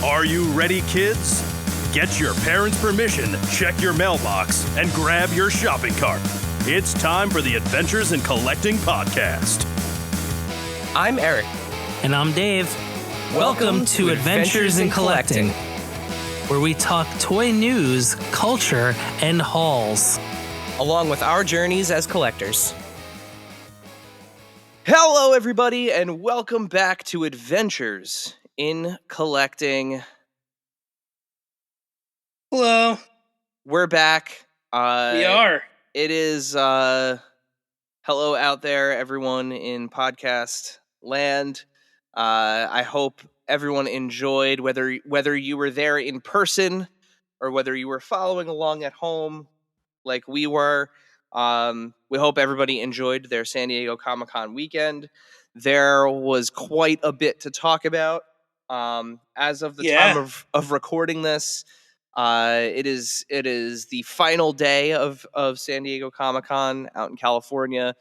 Are you ready, kids? Get your parents' permission, check your mailbox, and grab your shopping cart. It's time for the Adventures in Collecting podcast. I'm Eric. And I'm Dave. Welcome to Adventures in Collecting, where we talk toy news, culture, and hauls, along with our journeys as collectors. Hello, everybody, and welcome back to Adventures in Collecting. Hello. We're back. We are. It is hello out there, everyone in podcast land. I hope everyone enjoyed, whether you were there in person or whether you were following along at home like we were. We hope everybody enjoyed their San Diego Comic-Con weekend. There was quite a bit to talk about. As of the time of recording this, it is the final day of San Diego Comic-Con out in California.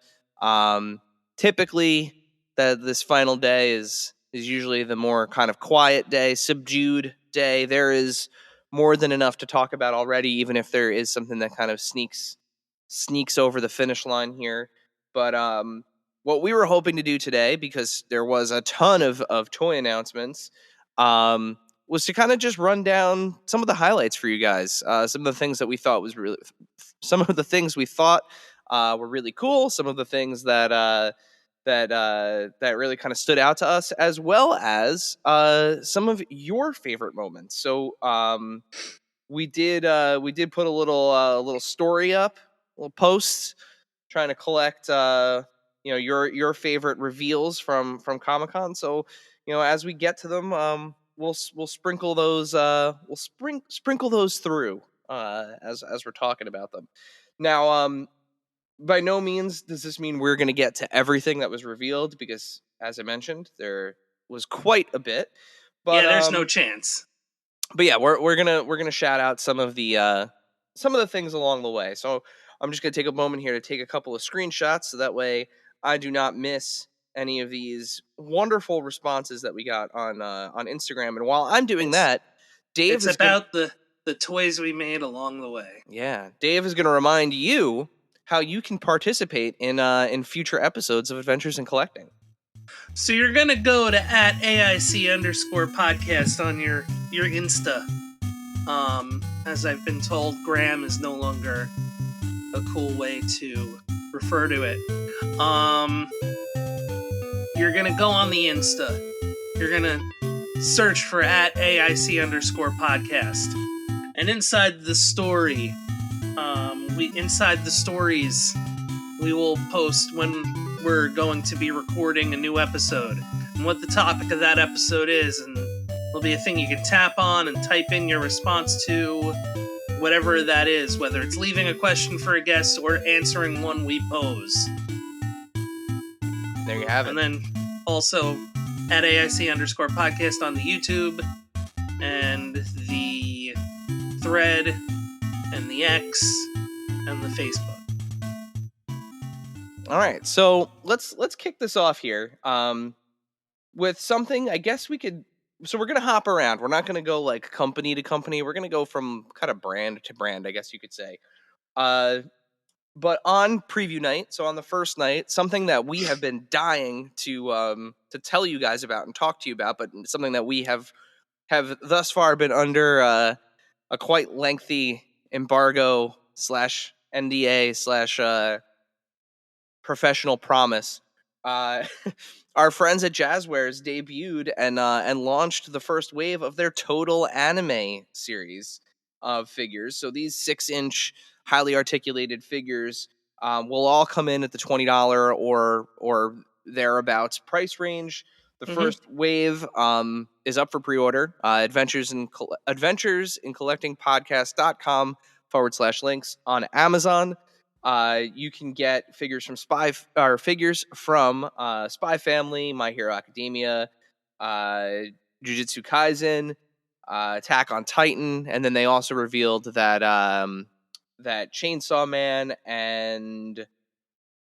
Typically, this final day is usually the more kind of quiet day, subdued day. There is more than enough to talk about already, even if there is something that kind of sneaks over the finish line here. But what we were hoping to do today, because there was a ton of toy announcements, was to kind of just run down some of the highlights for you guys. Some of the things that we thought were really cool. Some of the things that really kind of stood out to us, as well as some of your favorite moments. So we did put a little story up, a little post, trying to collect your favorite reveals from Comic-Con. So as we get to them, we'll sprinkle those sprinkle those through as we're talking about them. Now, by no means does this mean we're going to get to everything that was revealed, because, as I mentioned, there was quite a bit. But there's no chance. But yeah, we're gonna shout out some of the things along the way. So I'm just gonna take a moment here to take a couple of screenshots, so that way I do not miss any of these wonderful responses that we got on Instagram. And while I'm doing that, Dave it's about the toys we made along the way. Yeah, Dave is gonna remind you how you can participate in future episodes of Adventures in Collecting. So you're gonna go to @AIC_podcast on your Insta. As I've been told, Graham is no longer a cool way to refer to it. You're gonna go on the Insta. You're gonna search for @AIC_podcast, and inside the story, inside the stories, we will post when we're going to be recording a new episode and what the topic of that episode is, and there'll be a thing you can tap on and type in your response to whatever that is, whether it's leaving a question for a guest or answering one we pose. There you have it. And then also @AIC_podcast on the YouTube and the Thread and the X and the Facebook. All right, so let's kick this off here with something. I guess we could. So we're gonna hop around. We're not gonna go like company to company. We're gonna go from kind of brand to brand, I guess you could say. But on preview night, so on the first night, something that we have been dying to tell you guys about and talk to you about, but something that we have thus far been under a quite lengthy embargo / NDA / professional promise. Our friends at Jazzwares debuted and launched the first wave of their Total Anime series of figures. So these 6-inch highly articulated figures will all come in at the $20 or thereabouts price range. The first wave is up for pre-order. Adventures in Collecting podcast.com /links on Amazon. You can get figures from Spy Family, My Hero Academia, Jujutsu Kaisen, Attack on Titan, and then they also revealed that that Chainsaw Man and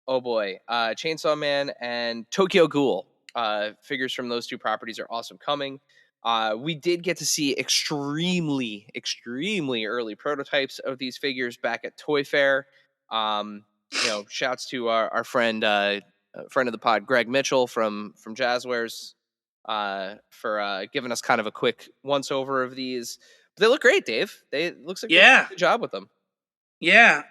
Chainsaw Man and Tokyo Ghoul figures from those two properties are also coming. We did get to see extremely early prototypes of these figures back at Toy Fair. Shouts to our friend friend of the pod, Greg Mitchell from Jazzwares, for giving us kind of a quick once over of these. But they look great, Dave. Looks like they did Yeah. a good job with them. Yeah.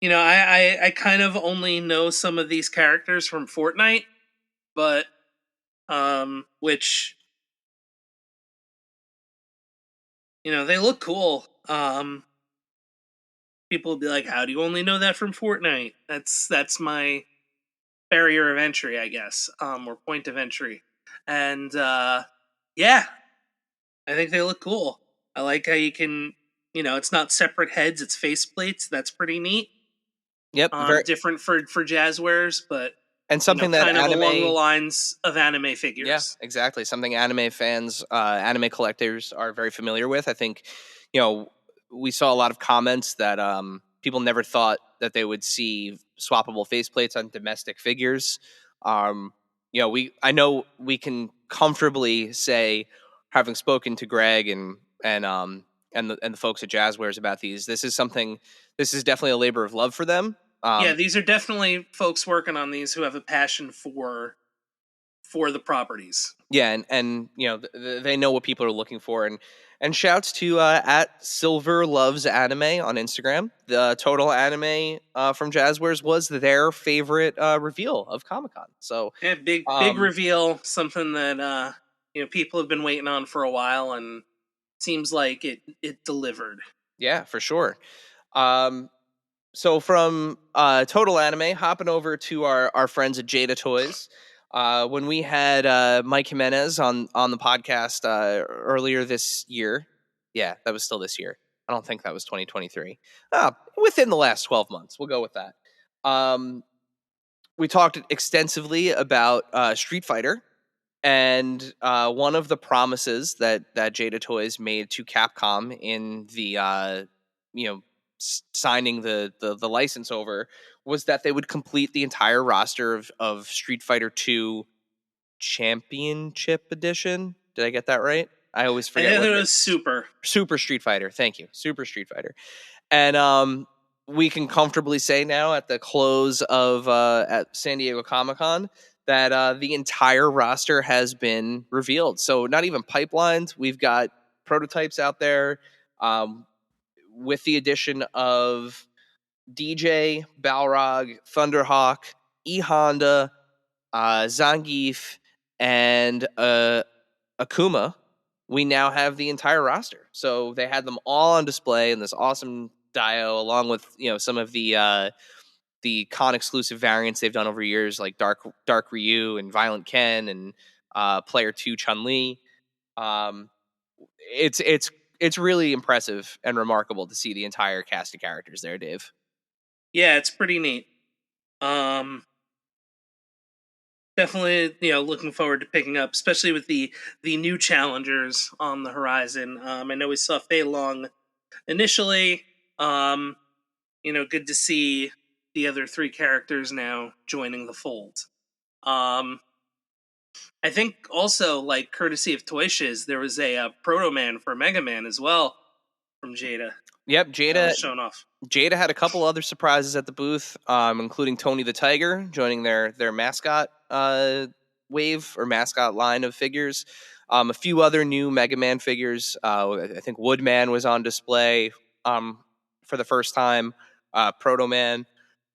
I kind of only know some of these characters from Fortnite, but which they look cool. People will be like, "How do you only know that from Fortnite?" That's my barrier of entry, I guess, or point of entry. And yeah, I think they look cool. I like how you can, it's not separate heads; it's faceplates. That's pretty neat. Yep, very, Different for Jazzwares, but and something that kind of along the anime. lines of anime Yeah, figures. exactly. Something anime fans, anime collectors are very familiar with. I think, you know, we saw a lot of comments that people never thought that they would see swappable faceplates on domestic figures. I know we can comfortably say, having spoken to Greg and the folks at Jazzwares about these, this is something. This is definitely a labor of love for them. Yeah, these are definitely folks working on these who have a passion for the properties. Yeah, and they know what people are looking for, and shouts to at Silver Loves Anime on Instagram. The total anime from Jazzwares was their favorite reveal of Comic Con. So Yeah, big reveal, something that people have been waiting on for a while, and seems like it delivered. yeah, for sure. Um, so from total anime, hopping over to our friends at Jada Toys. When we had Mike Jimenez on the podcast earlier this year, yeah, that was still this year. I don't think that was 2023. Within the last 12 months, we'll go with that. We talked extensively about Street Fighter, and one of the promises that Jada Toys made to Capcom in the signing the license over was that they would complete the entire roster of Street Fighter 2 Championship Edition. Did I get that right? I always I forget think what it it was is. super. Super Street Fighter. Thank you. Super Street Fighter. And we can comfortably say now at the close of at San Diego Comic-Con that the entire roster has been revealed. So not even pipelined. We've got prototypes out there with the addition of DJ, Balrog, Thunderhawk, E Honda, Zangief, and Akuma. We now have the entire roster. So they had them all on display in this awesome dio, along with some of the con exclusive variants they've done over years, like Dark Ryu and Violent Ken and Player 2 Chun Li. Um, it's really impressive and remarkable to see the entire cast of characters there, Dave. Yeah, it's pretty neat. Definitely, looking forward to picking up, especially with the new challengers on the horizon. I know we saw Fei Long initially. Good to see the other three characters now joining the fold. I think also, like, courtesy of Toy Shiz, there was a Proto Man for Mega Man as well from Jada Yep, that was shown off. Jada had a couple other surprises at the booth, including Tony the Tiger joining their mascot wave or mascot line of figures. A few other new Mega Man figures. I think Woodman was on display for the first time. Proto Man.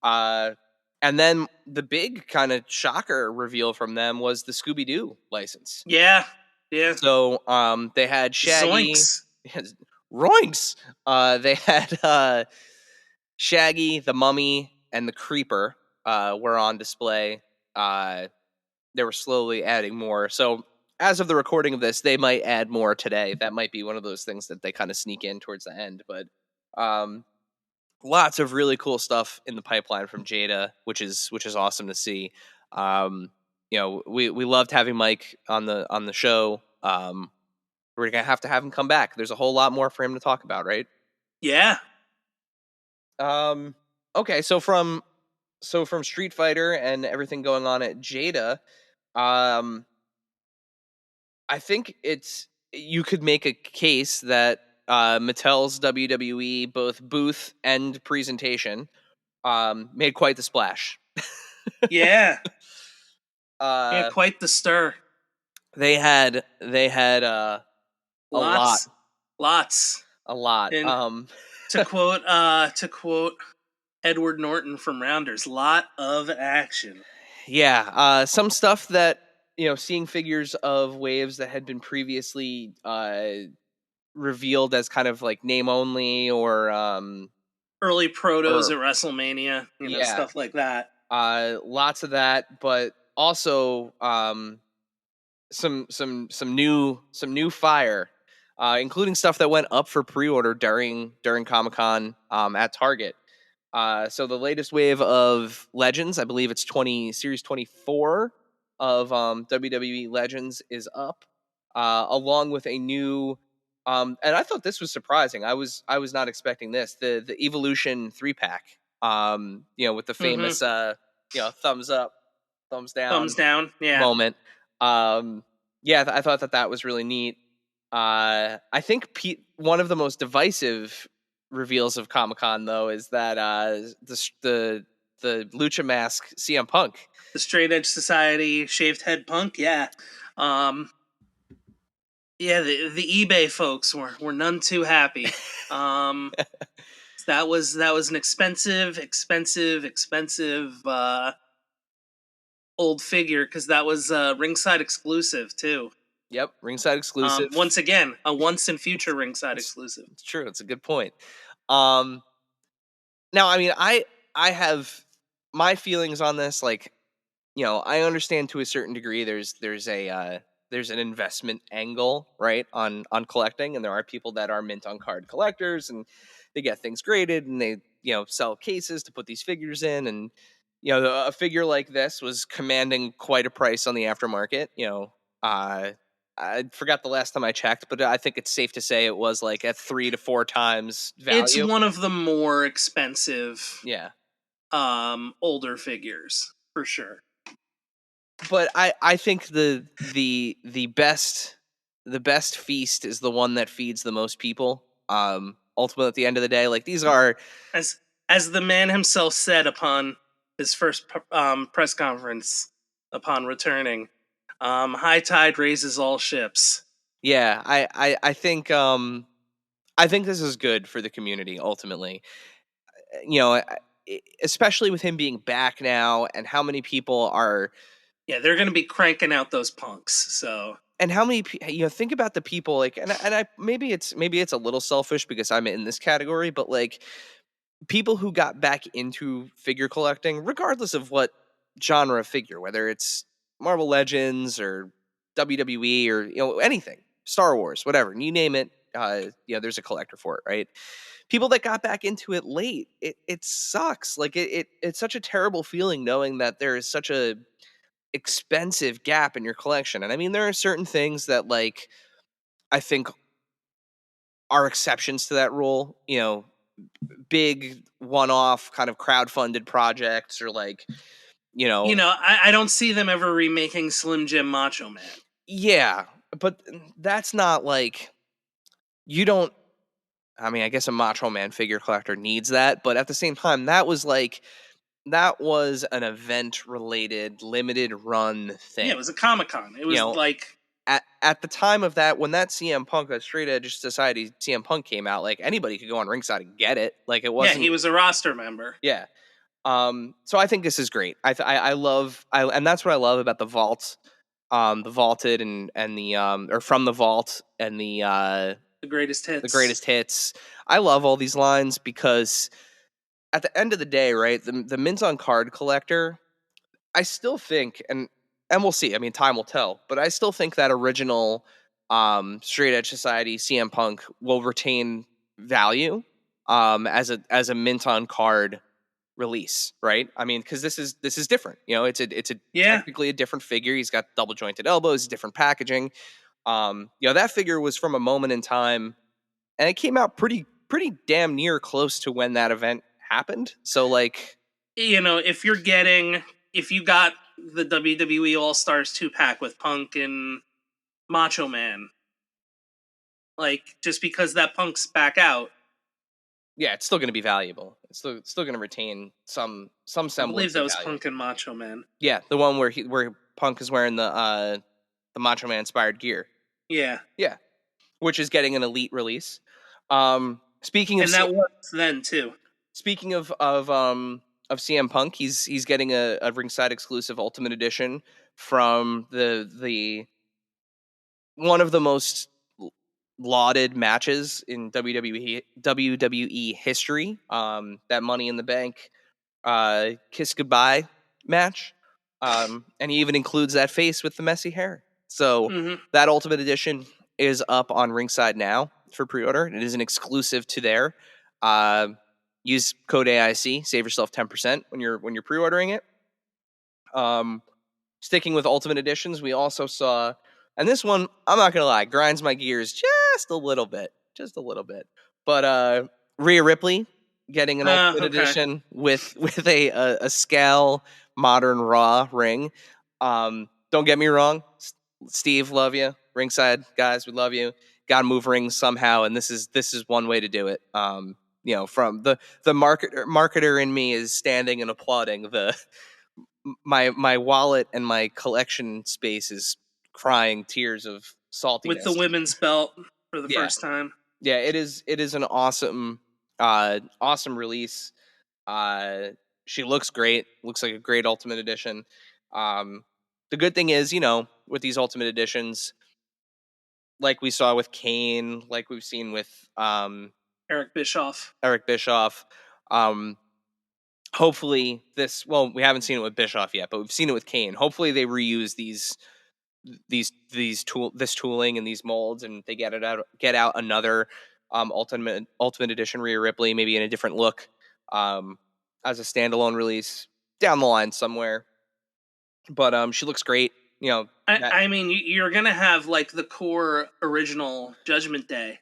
And then the big kind of shocker reveal from them was the Scooby Doo license. Yeah. So they had Shaggy, Zoinks. Roinks. They had Shaggy, the Mummy, and the Creeper were on display. They were slowly adding more. So as of the recording of this, they might add more today. That might be one of those things that they kind of sneak in towards the end. But lots of really cool stuff in the pipeline from Jada, which is awesome to see. We loved having Mike on the show. We're gonna have to have him come back. There's a whole lot more for him to talk about, right? Yeah. Okay, so from Street Fighter and everything going on at Jada, I think you could make a case that Mattel's WWE both booth and presentation made quite the splash. Yeah. Uh, Quite the stir. they had a Lots. lot. And to quote Edward Norton from Rounders, lot of action. Yeah, some stuff that seeing figures of waves that had been previously revealed as kind of like name only or Early protos or at WrestleMania, yeah, stuff like that. lots of that, but also some new fire, including stuff that went up for pre-order during Comic-Con at Target. So the latest wave of Legends, I believe it's Series 24 of WWE Legends is up, along with a new. And I thought this was surprising. I was not expecting this. The Evolution 3-pack. With the famous thumbs up, thumbs Thumbs down down. Yeah. moment. I thought that was really neat. I think one of the most divisive reveals of Comic-Con though is that the Lucha Mask CM Punk, The Straight Edge Society shaved head Punk. Yeah. Yeah, the eBay folks were none too happy. That was an expensive old figure, because that was ringside exclusive too. Yep, ringside exclusive. Once again, a once and future ringside exclusive. It's true. It's a good point. Now, I mean, I have my feelings on this. Like, I understand to a certain degree. There's an investment angle, right, on collecting, and there are people that are mint on card collectors, and they get things graded, and they sell cases to put these figures in, and a figure like this was commanding quite a price on the aftermarket. I forgot the last time I checked, but I think it's safe to say it was like at 3 to 4 times value. It's one of the more expensive, yeah, older figures for sure. But I think the best feast is the one that feeds the most people. Ultimately, at the end of the day, like these are, as the man himself said upon his first press conference upon returning, high tide raises all ships. Yeah, I think this is good for the community ultimately. Especially with him being back now, and how many people are. Yeah, they're going to be cranking out those punks. So, and how many think about the people like, and I maybe it's a little selfish because I'm in this category, but like people who got back into figure collecting, regardless of what genre of figure, whether it's Marvel Legends or WWE or anything, Star Wars, whatever, you name it, there's a collector for it, right? People that got back into it late, it sucks. Like it's such a terrible feeling knowing that there is such a expensive gap in your collection. And I mean, there are certain things that like I think are exceptions to that rule, big one-off kind of crowd-funded projects, or like I don't see them ever remaking Slim Jim Macho Man. Yeah, but that's not like, you don't, I mean, I guess a Macho Man figure collector needs that, but at the same time, that was an event-related, limited run thing. Yeah, it was a Comic-Con. It was like at the time of that, when that CM Punk, that Straight Edge Society CM Punk came out, like anybody could go on Ringside and get it. Like it wasn't. Yeah, he was a roster member. Yeah. So I think this is great. I love, and that's what I love about the vault, the vaulted and the or from the vault and the greatest hits. The greatest hits. I love all these lines because at the end of the day, right, the mint on card collector, I still think, and we'll see. I mean, time will tell, but I still think that original Straight Edge Society CM Punk will retain value as a mint on card release, right? I mean, because this is different. It's a technically a different figure. He's got double jointed elbows, different packaging. That figure was from a moment in time, and it came out pretty damn near close to when that event happened. So like, if you got the WWE All Stars 2-pack with Punk and Macho Man. Like, just because that Punk's back out, Yeah, it's still going to be valuable. It's still going to retain some I believe semblance that of was value. Punk and Macho Man. Yeah, the one where Punk is wearing the Macho Man inspired gear. Yeah. Yeah, which is getting an elite release. Speaking of And that works then too. Speaking of CM Punk, he's getting a ringside exclusive Ultimate Edition from the one of the most lauded matches in WWE history. That Money in the Bank Kiss Goodbye match. And he even includes that face with the messy hair. So that Ultimate Edition is up on Ringside now for pre-order. It is an exclusive to there. Use code AIC, save yourself 10% when you're pre-ordering it. Sticking with Ultimate Editions, we also saw, and this one, I'm not gonna lie, grinds my gears just a little bit. But Rhea Ripley getting an Ultimate Edition with a scale modern Raw ring. Don't get me wrong, Steve, love you. Ringside guys, we love you. Got to move rings somehow, and this is one way to do it. From the marketer in me is standing and applauding. My wallet and my collection space is crying tears of saltiness with the women's belt for the first time. Yeah, it is an awesome release. She looks great. Looks like a great Ultimate Edition. The good thing is, with these Ultimate Editions, like we saw with Kane, like we've seen with Eric Bischoff. Hopefully we haven't seen it with Bischoff yet, but we've seen it with Kane. Hopefully they reuse this tooling and these molds, and they get out another Ultimate Edition Rhea Ripley, maybe in a different look, as a standalone release down the line somewhere. But she looks great. I mean, you're gonna have like the core original Judgment Day.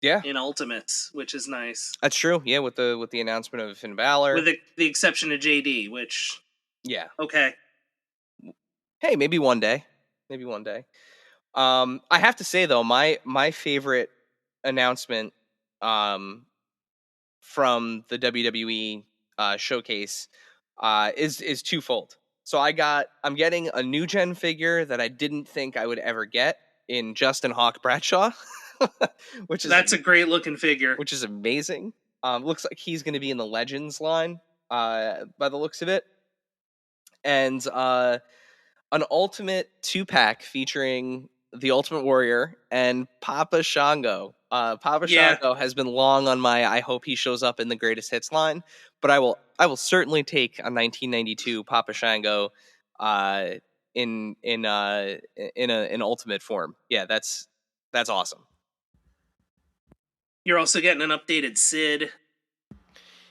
Yeah, in Ultimates, which is nice. That's true. Yeah, with the announcement of Finn Balor, with the exception of JD, which okay. Hey, maybe one day. I have to say though, my favorite announcement from the WWE showcase is twofold. So I'm getting a new gen figure that I didn't think I would ever get in Justin Hawk Bradshaw, That's a great looking figure, which is amazing. Looks like he's going to be in the Legends line by the looks of it, and an Ultimate 2-pack featuring the Ultimate Warrior and Papa Shango. Shango has been long on my I hope he shows up in the Greatest Hits line, but I will certainly take a 1992 Papa Shango in an Ultimate form. Yeah, that's awesome. You're also getting an updated Sid.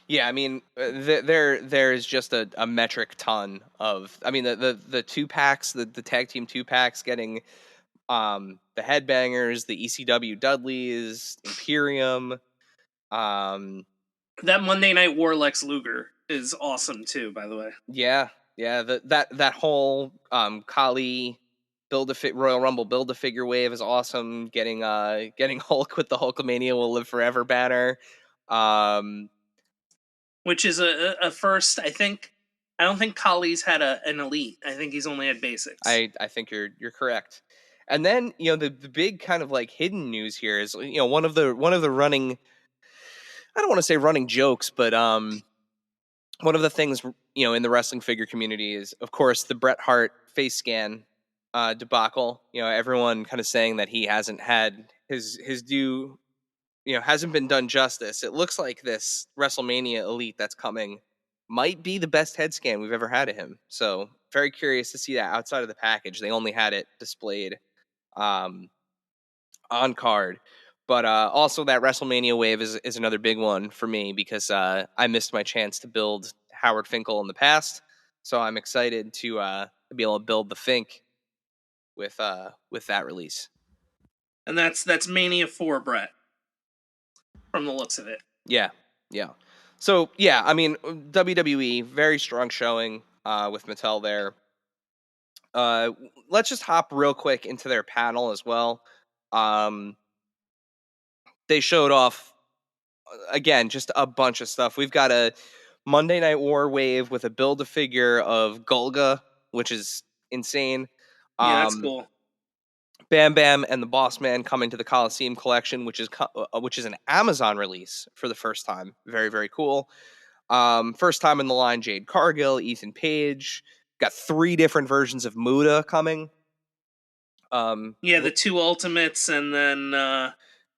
Yeah, I mean, there's just a metric ton of. I mean, the 2-packs, the tag team 2-packs, getting the Headbangers, the ECW Dudleys, Imperium. That Monday Night War Lex Luger is awesome too, by the way. Yeah. That whole Kali Royal Rumble Build-A-Figure wave is awesome. Getting Hulk with the Hulkamania Will Live Forever banner. Which is a first, I think. I don't think Kali's had an elite. I think he's only had basics. I think you're correct. And then the big kind of like hidden news here is one of the running, I don't want to say running jokes, but one of the things in the wrestling figure community is, of course, the Bret Hart face scan debacle. Everyone kind of saying that he hasn't had his due, hasn't been done justice. It looks like this WrestleMania Elite that's coming might be the best head scan we've ever had of him. So very curious to see that outside of the package. They only had it displayed on card. But also that WrestleMania wave is another big one for me because I missed my chance to build Howard Finkel in the past. So I'm excited to be able to build the Fink with that release. And that's Mania 4, Brett, from the looks of it. Yeah. So, yeah, I mean, WWE, very strong showing with Mattel there. Let's just hop real quick into their panel as well. They showed off again just a bunch of stuff. We've got a Monday Night War wave with a build-a-figure of Golga, which is insane. Yeah, that's cool. Bam Bam and the Boss Man coming to the Coliseum collection, which is an Amazon release for the first time. Very, very cool. First time in the line, Jade Cargill, Ethan Page. Got 3 different versions of Muda coming. The 2 Ultimates and then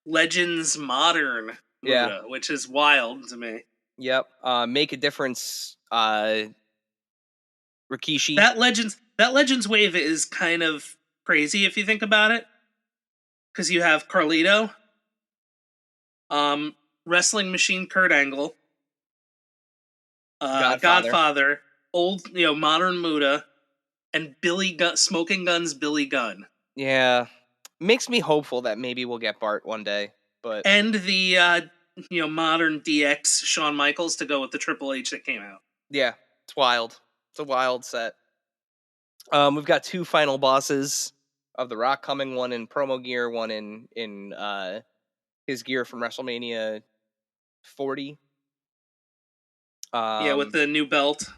Legends Modern Muda, which is wild to me. Yep. Make a Difference. Rikishi. That Legends wave is kind of crazy if you think about it, because you have Carlito, Wrestling Machine Kurt Angle, Godfather, old modern Muda, and Smoking Guns Billy Gunn. Yeah, makes me hopeful that maybe we'll get Bart one day, but and the modern DX Shawn Michaels to go with the Triple H that came out. Yeah, it's wild. It's a wild set. We've got 2 final bosses of The Rock coming, one in promo gear, one in his gear from WrestleMania 40. With the new belt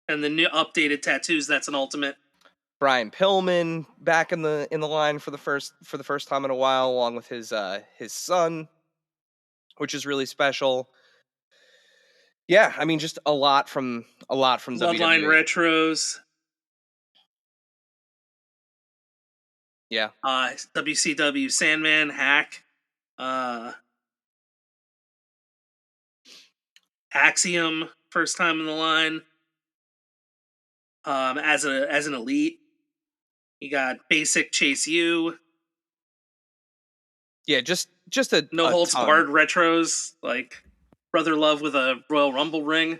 and the new updated tattoos. That's an ultimate. Brian Pillman back in the line for the first time in a while, along with his son, which is really special. Yeah, I mean, just a lot from Bloodline WWE. Retros. Yeah. WCW Sandman, Hack, Axiom, first time in the line. As an elite, you got Basic Chase U. Yeah, just a no holds barred retros like Brother Love with a Royal Rumble ring.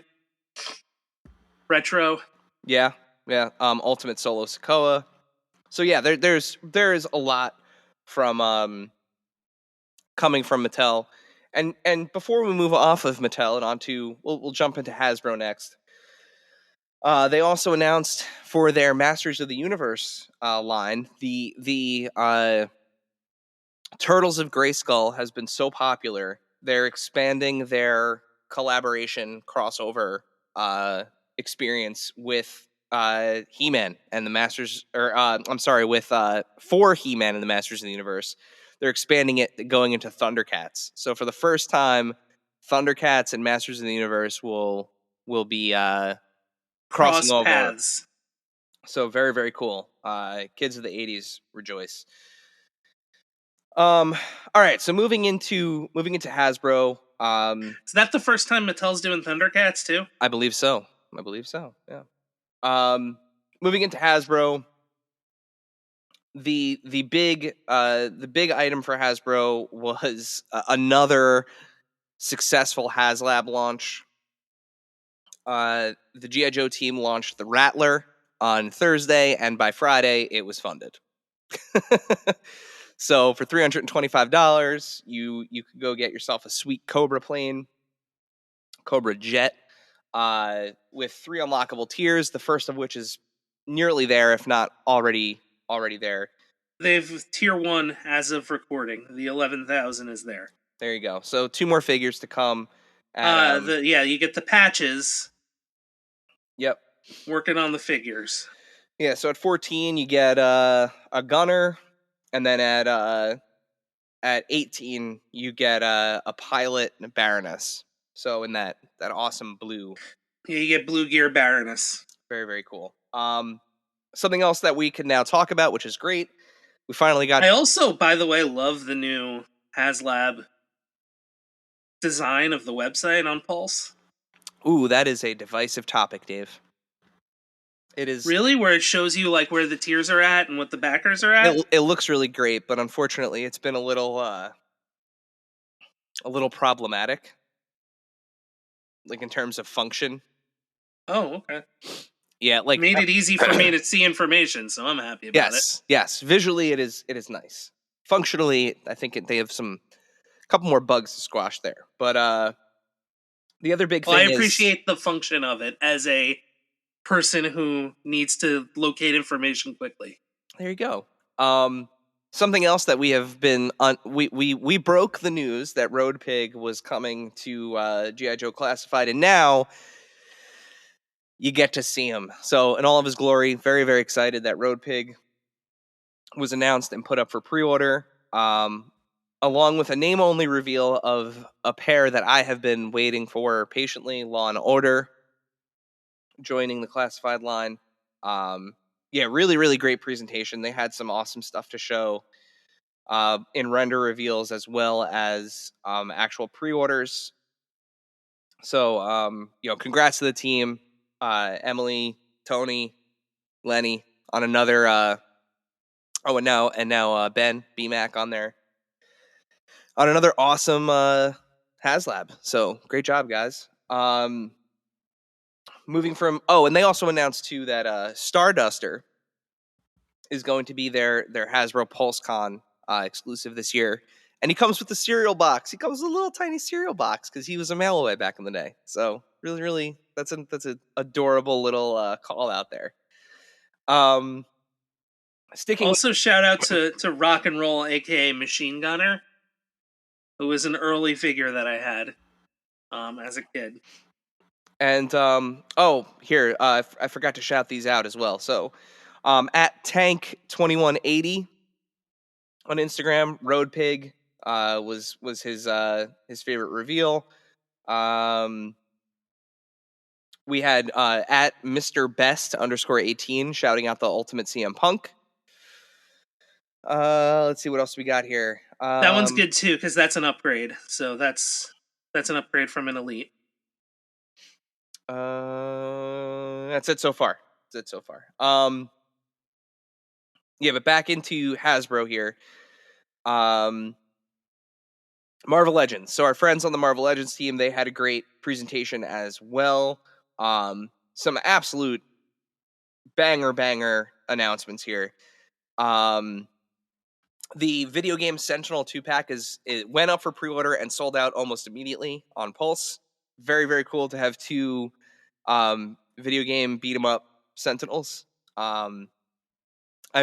Retro. Yeah. Ultimate Solo Sikoa. So yeah, there's a lot from coming from Mattel, and before we move off of Mattel and onto we'll jump into Hasbro next. They also announced for their Masters of the Universe line, the Turtles of Grayskull has been so popular, they're expanding their collaboration crossover experience with He-Man and the Masters, with for He-Man and the Masters of the Universe. They're expanding it, going into Thundercats. So for the first time, Thundercats and Masters of the Universe will be crossing over. Paths. So very, very cool. Kids of the 80s rejoice. All right, so moving into Hasbro. Is that the first time Mattel's doing Thundercats too? I believe so. Yeah. Moving into Hasbro, the big item for Hasbro was another successful HasLab launch. The G.I. Joe team launched the Rattler on Thursday, and by Friday it was funded. So for $325, you could go get yourself a sweet Cobra plane, Cobra Jet, with 3 unlockable tiers. The first of which is nearly there, if not already there. They've tier 1 as of recording. The 11,000 is there. There you go. So 2 more figures to come. You get the patches. Yep. Working on the figures. Yeah. So at 14, you get a gunner. And then at 18, you get a pilot and a Baroness. So in that awesome blue. Yeah, you get Blue Gear Baroness. Very, very cool. Something else that we can now talk about, which is great. We finally got... I also, by the way, love the new HasLab design of the website on Pulse. Ooh, that is a divisive topic, Dave. It is really where it shows you like where the tiers are at and what the backers are at. It looks really great, but unfortunately, it's been a little problematic, like in terms of function. Oh, okay. Yeah, like made it easy for me to see information, so I'm happy about it. Yes. Visually, it is nice. Functionally, I think they have a couple more bugs to squash there. But the other big thing I appreciate the function of it as a person who needs to locate information quickly. There you go. Something else that we have been we broke the news that Road Pig was coming to G.I. Joe Classified, and now you get to see him. So in all of his glory, very, very excited that Road Pig was announced and put up for pre-order, along with a name-only reveal of a pair that I have been waiting for patiently, Law and Order, joining the Classified line. Yeah, really, really great presentation. They had some awesome stuff to show in render reveals as well as actual pre-orders. So, congrats to the team, Emily, Tony, Lenny, on another. And now Ben BMAC on there on another awesome HasLab. So great job, guys. Moving from and they also announced too that Starduster is going to be their Hasbro PulseCon exclusive this year, and he comes with a cereal box. He comes with a little tiny cereal box because he was a mail away back in the day. So really, really, that's an adorable little call out there. Sticking Also, shout out to Rock and Roll, aka Machine Gunner, who was an early figure that I had as a kid. And here I forgot to shout these out as well. So at Tank2180 on Instagram, Road Pig was his favorite reveal. We had at Mr. Best _18 shouting out the Ultimate CM Punk. Let's see what else we got here. That one's good too because that's an upgrade. So that's an upgrade from an Elite. That's it so far. Yeah, but back into Hasbro here. Marvel Legends. So our friends on the Marvel Legends team, they had a great presentation as well. Some absolute banger announcements here. The video game Sentinel 2-pack it went up for pre-order and sold out almost immediately on Pulse. Very, very cool to have two video game beat 'em up Sentinels. I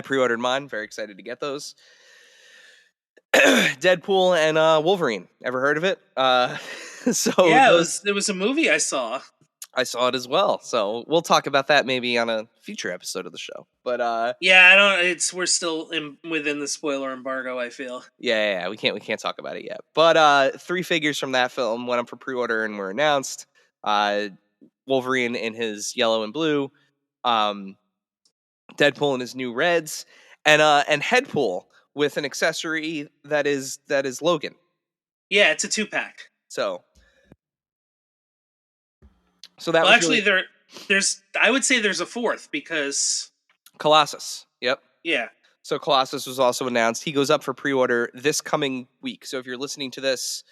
pre-ordered mine. Very excited to get those. Deadpool and Wolverine. Ever heard of it? So yeah, it was a movie I saw. I saw it as well. So we'll talk about that maybe on a future episode of the show. But yeah, I don't. We're still within the spoiler embargo. I feel. Yeah. We can't talk about it yet. But 3 figures from that film went up for pre-order and were announced. Wolverine in his yellow and blue, Deadpool in his new reds, and Headpool with an accessory that is Logan. Yeah, it's a 2-pack. So that well, was actually really... there's I would say there's a 4th because Colossus. Yep. Yeah. So Colossus was also announced. He goes up for pre-order this coming week. So if you're listening to this,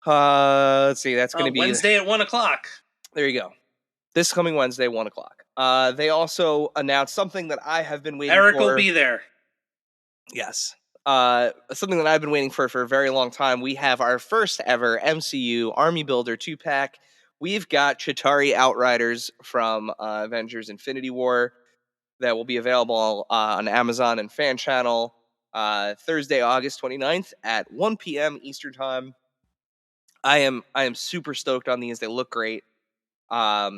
let's see, that's going to be Wednesday at 1:00. There you go. This coming Wednesday, 1:00. They also announced something that I have been waiting for. Eric will be there. Yes. Something that I've been waiting for a very long time. We have our first ever MCU Army Builder 2-pack. We've got Chitauri Outriders from Avengers Infinity War that will be available on Amazon and Fan Channel Thursday, August 29th at 1 p.m. Eastern Time. I am super stoked on these. They look great. I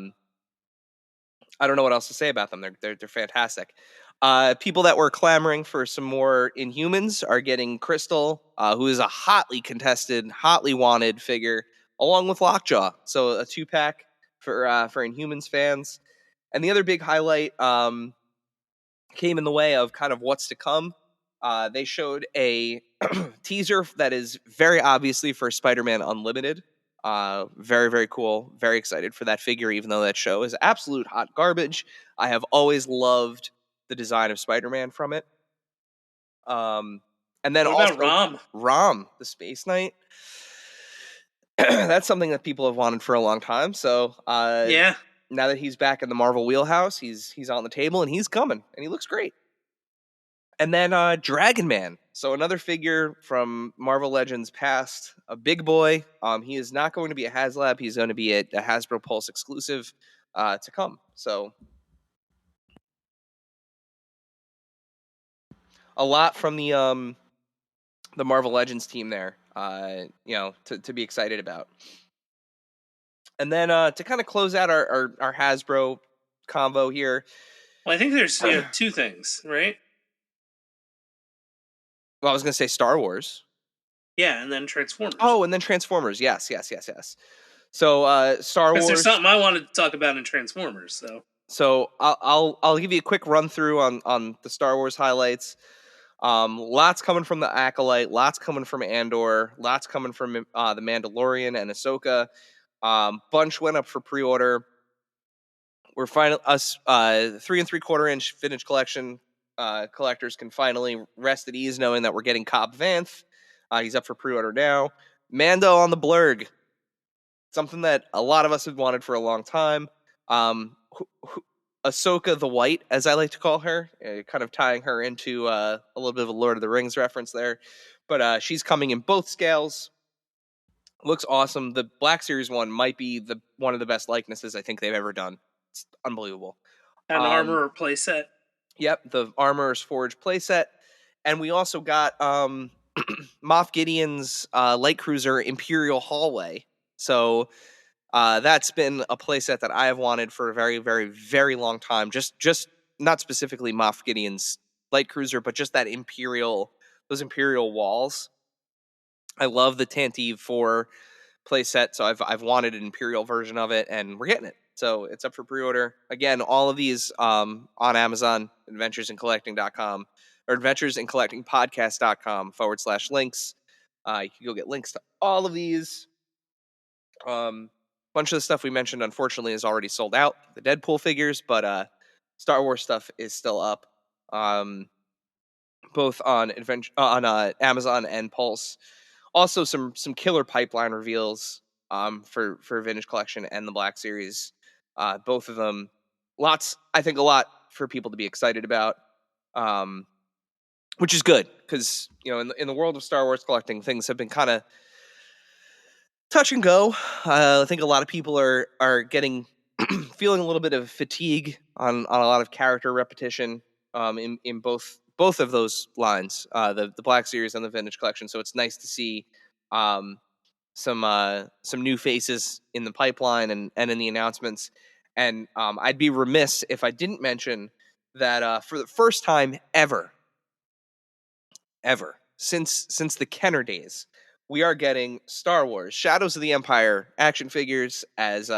don't know what else to say about them. They're fantastic. People that were clamoring for some more Inhumans are getting Crystal, who is a hotly contested, hotly wanted figure, along with Lockjaw. So a 2-pack for Inhumans fans. And the other big highlight came in the way of kind of what's to come. They showed a teaser that is very obviously for Spider-Man Unlimited. Very, very cool. Very excited for that figure, even though that show is absolute hot garbage. I have always loved the design of Spider-Man from it. And then what also about Rom, the Space Knight. That's something that people have wanted for a long time. So yeah. Now that he's back in the Marvel wheelhouse, he's on the table and he's coming and he looks great. And then Dragon Man. So another figure from Marvel Legends past, a big boy. He is not going to be a HasLab. He's going to be a Hasbro Pulse exclusive. to come. So a lot from the Marvel Legends team there, to be excited about. And then to kind of close out our Hasbro convo here. Well, I think there's two things, right? Well, I was going to say Star Wars. Yeah, and then Transformers. Oh, and then Transformers. Yes. So Star Wars. There's something I wanted to talk about in Transformers, though. So I'll give you a quick run through on the Star Wars highlights. Lots coming from the Acolyte, lots coming from Andor, lots coming from the Mandalorian and Ahsoka. Bunch went up for pre-order. We're finally us 3 3/4 inch vintage collection collectors can finally rest at ease knowing that we're getting Cobb Vanth. He's up for pre-order now. Mando on the Blurg, something that a lot of us have wanted for a long time. Ahsoka the White, as I like to call her, kind of tying her into a little bit of a Lord of the Rings reference there. But she's coming in both scales. Looks awesome. The Black Series one might be one of the best likenesses I think they've ever done. It's unbelievable. An Armorer playset. Yep, the Armorer's Forge playset. And we also got Moff Gideon's light cruiser Imperial Hallway. So that's been a playset that I have wanted for a very, very, very long time. Just not specifically Moff Gideon's light cruiser, but just those Imperial walls. I love the Tantive 4 playset, so I've wanted an Imperial version of it, and we're getting it. So it's up for pre-order. Again, all of these on Amazon, adventuresincollecting.com, or adventuresincollectingpodcast.com/links. You can go get links to all of these. Bunch of the stuff we mentioned, unfortunately, is already sold out. The Deadpool figures, but Star Wars stuff is still up, both on Amazon and Pulse. Also, some killer pipeline reveals for Vintage Collection and the Black Series. Both of them, I think a lot for people to be excited about, which is good because in the world of Star Wars collecting, things have been kind of touch and go. I think a lot of people are getting feeling a little bit of fatigue on a lot of character repetition in both of those lines, the Black Series and the Vintage Collection. So it's nice to see some new faces in the pipeline and in the announcements. And I'd be remiss if I didn't mention that for the first time ever since the Kenner days, we are getting Star Wars Shadows of the Empire action figures as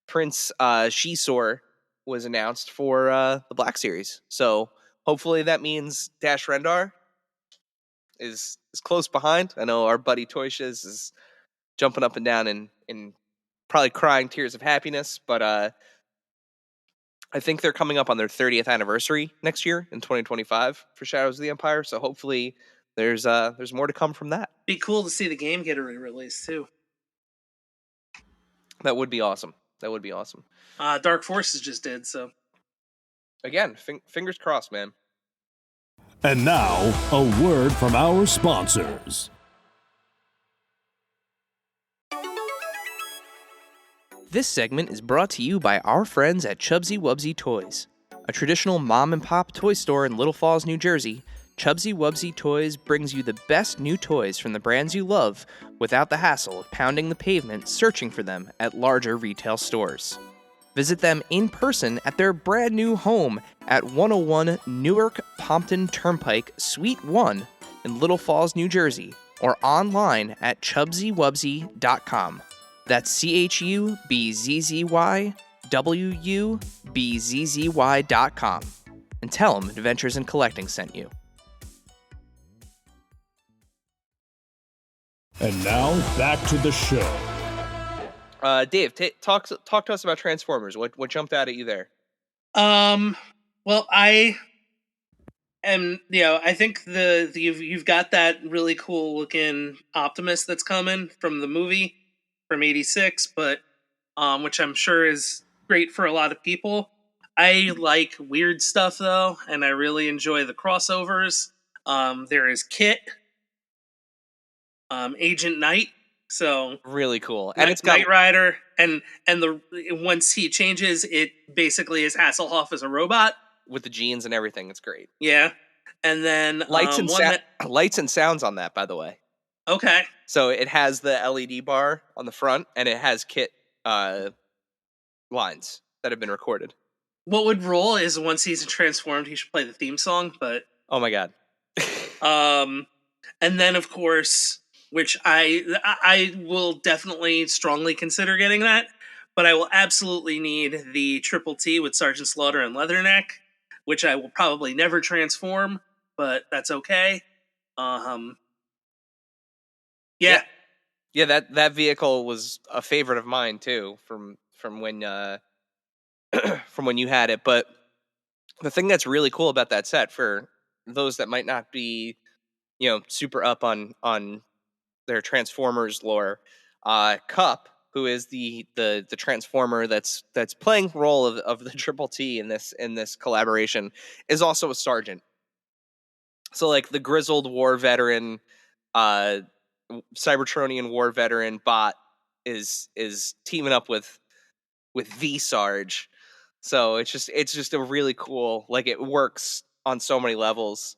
Prince Shisor was announced for the Black Series. So hopefully that means Dash Rendar is close behind. I know our buddy Toyshiz is jumping up and down and probably crying tears of happiness, but I think they're coming up on their 30th anniversary next year in 2025 for Shadows of the Empire. So hopefully there's more to come from that. Be cool to see the game get a re-release too. That would be awesome. Dark Forces just did, so. Again, fingers crossed, man. And now, a word from our sponsors. This segment is brought to you by our friends at Chubsy Wubsy Toys. A traditional mom-and-pop toy store in Little Falls, New Jersey, Chubsy Wubsy Toys brings you the best new toys from the brands you love without the hassle of pounding the pavement searching for them at larger retail stores. Visit them in person at their brand new home at 101 Newark Pompton Turnpike, Suite 1 in Little Falls, New Jersey, or online at chubsywubsy.com. That's CHUBZYWUBZZY.com. And tell them Adventures in Collecting sent you. And now, back to the show. Dave, talk to us about Transformers. What jumped out at you there? Well, I think you've got that really cool looking Optimus that's coming from the movie from '86, but which I'm sure is great for a lot of people. I like weird stuff though, and I really enjoy the crossovers. There is Kit, Agent Knight, So Really cool. And it's got Knight Rider, and the once he changes, it basically is Hasselhoff as a robot. with the jeans and everything. It's great. Yeah, and then Lights and one that lights and sounds on that, by the way. okay. So it has the LED bar on the front, and it has kit lines that have been recorded. What would roll is once he's transformed, he should play the theme song. But Oh my god. and then of course, which I will definitely strongly consider getting that, but I will absolutely need the Triple T with Sergeant Slaughter and Leatherneck, which I will probably never transform, but that's okay. Yeah. Yeah, that vehicle was a favorite of mine too from when from when you had it. But the thing that's really cool about that set, for those that might not be, super up on their Transformers lore, Cup, who is the Transformer that's playing role of the Triple T in this collaboration, is also a sergeant. So like the grizzled war veteran, uh, Cybertronian war veteran bot is teaming up with the Sarge. So it's just a really cool, like, it works on so many levels.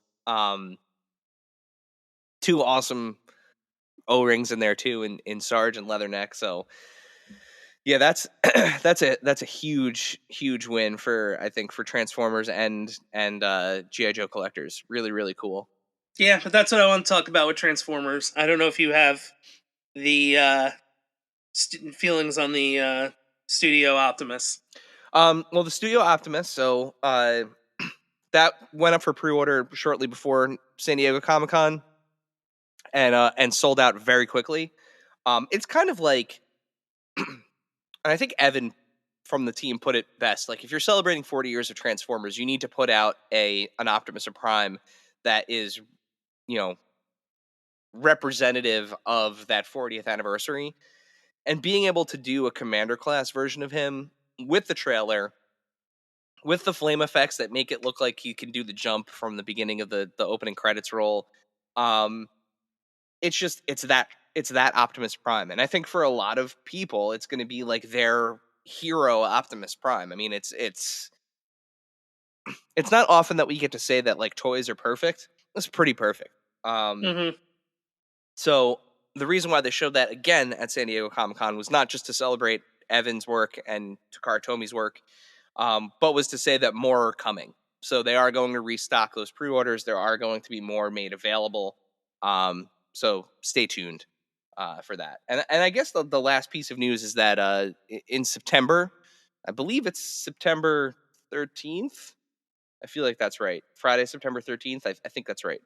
Two awesome O-rings in there too, in Sarge and Leatherneck. So yeah, that's that's a huge win for, I think, for Transformers and GI Joe collectors. Really, really cool. Yeah, but that's what I want to talk about with Transformers. I don't know if you have the feelings on the Studio Optimus. Well, the Studio Optimus, so that went up for pre-order shortly before San Diego Comic-Con, and sold out very quickly. It's kind of like, and I think Evan from the team put it best. Like, if you're celebrating 40 years of Transformers, you need to put out an Optimus Prime that is, you know, representative of that 40th anniversary. And being able to do a Commander class version of him with the trailer, with the flame effects that make it look like he can do the jump from the beginning of the opening credits roll, um, it's that Optimus Prime. And I think for a lot of people, it's going to be like their hero Optimus Prime. I mean, it's not often that we get to say that, like, toys are perfect. It's pretty perfect. Mm-hmm. So the reason why they showed that again at San Diego Comic-Con was not just to celebrate Evan's work and Takara Tomi's work, but was to say that more are coming. So they are going to restock those pre-orders. There are going to be more made available. So stay tuned for that. And I guess the last piece of news is that in September, I believe it's September 13th. I feel like that's right. Friday, September 13th. I think that's right.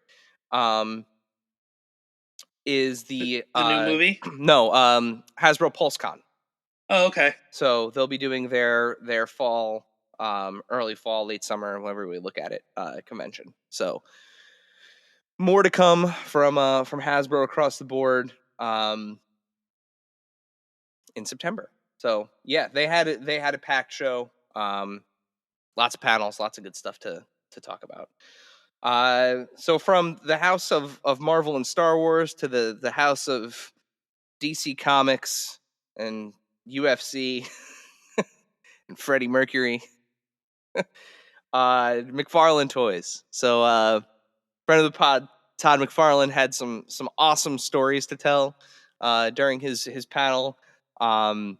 Is the new movie? no, Hasbro PulseCon. Oh, okay. So they'll be doing their fall, early fall, late summer, whenever we look at it, convention. So more to come from Hasbro across the board in September. So yeah, they had a packed show. Lots of panels, lots of good stuff to talk about. So from the house of Marvel and Star Wars to the house of DC Comics and UFC and Freddie Mercury, McFarlane Toys. So friend of the pod, Todd McFarlane, had some awesome stories to tell during his panel. I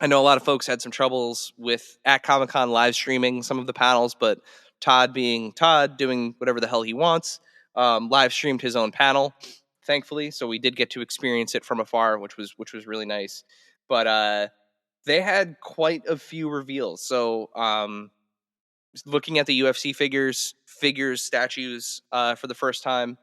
know a lot of folks had some troubles with at Comic-Con live streaming some of the panels, but Todd, being Todd, doing whatever the hell he wants, live streamed his own panel, thankfully. So we did get to experience it from afar, which was really nice. But they had quite a few reveals. So looking at the UFC figures, statues for the first time.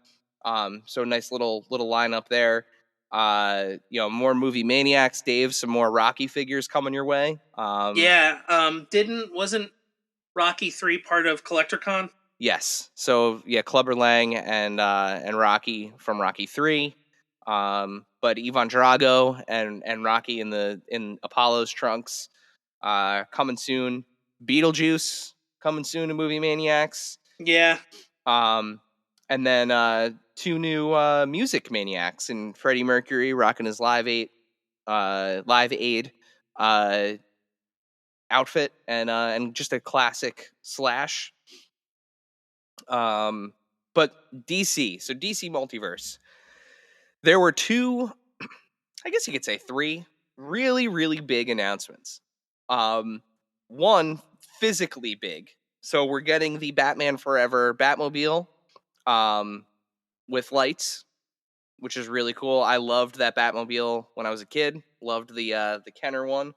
So nice little lineup there. More movie maniacs, Dave. Some more Rocky figures coming your way. Yeah. Wasn't Rocky 3 part of CollectorCon? Yes. So yeah, Clubber Lang and Rocky from Rocky 3. But Ivan Drago and Rocky in Apollo's trunks coming soon. Beetlejuice coming soon to Movie Maniacs. Yeah. And then two new music maniacs in Freddie Mercury rocking his Live Aid outfit and just a classic Slash. But DC, so DC Multiverse, there were two, I guess you could say three, really, really big announcements. One physically big. So we're getting the Batman Forever Batmobile with lights, which is really cool. I loved that Batmobile when I was a kid. Loved the Kenner one.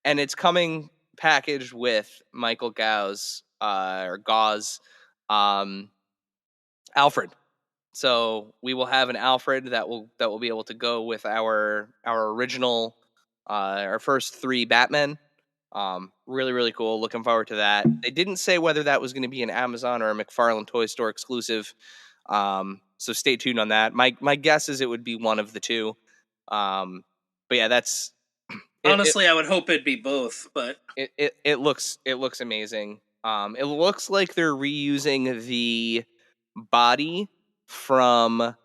And it's coming packaged with Michael Gau's Alfred. So we will have an Alfred that will be able to go with our original our first three Batmen. Really, really cool. Looking forward to that. They didn't say whether that was going to be an Amazon or a McFarlane Toy Store exclusive. So stay tuned on that. My guess is it would be one of the two. But yeah, that's Honestly, I would hope it'd be both, but it looks amazing. It looks like they're reusing the body from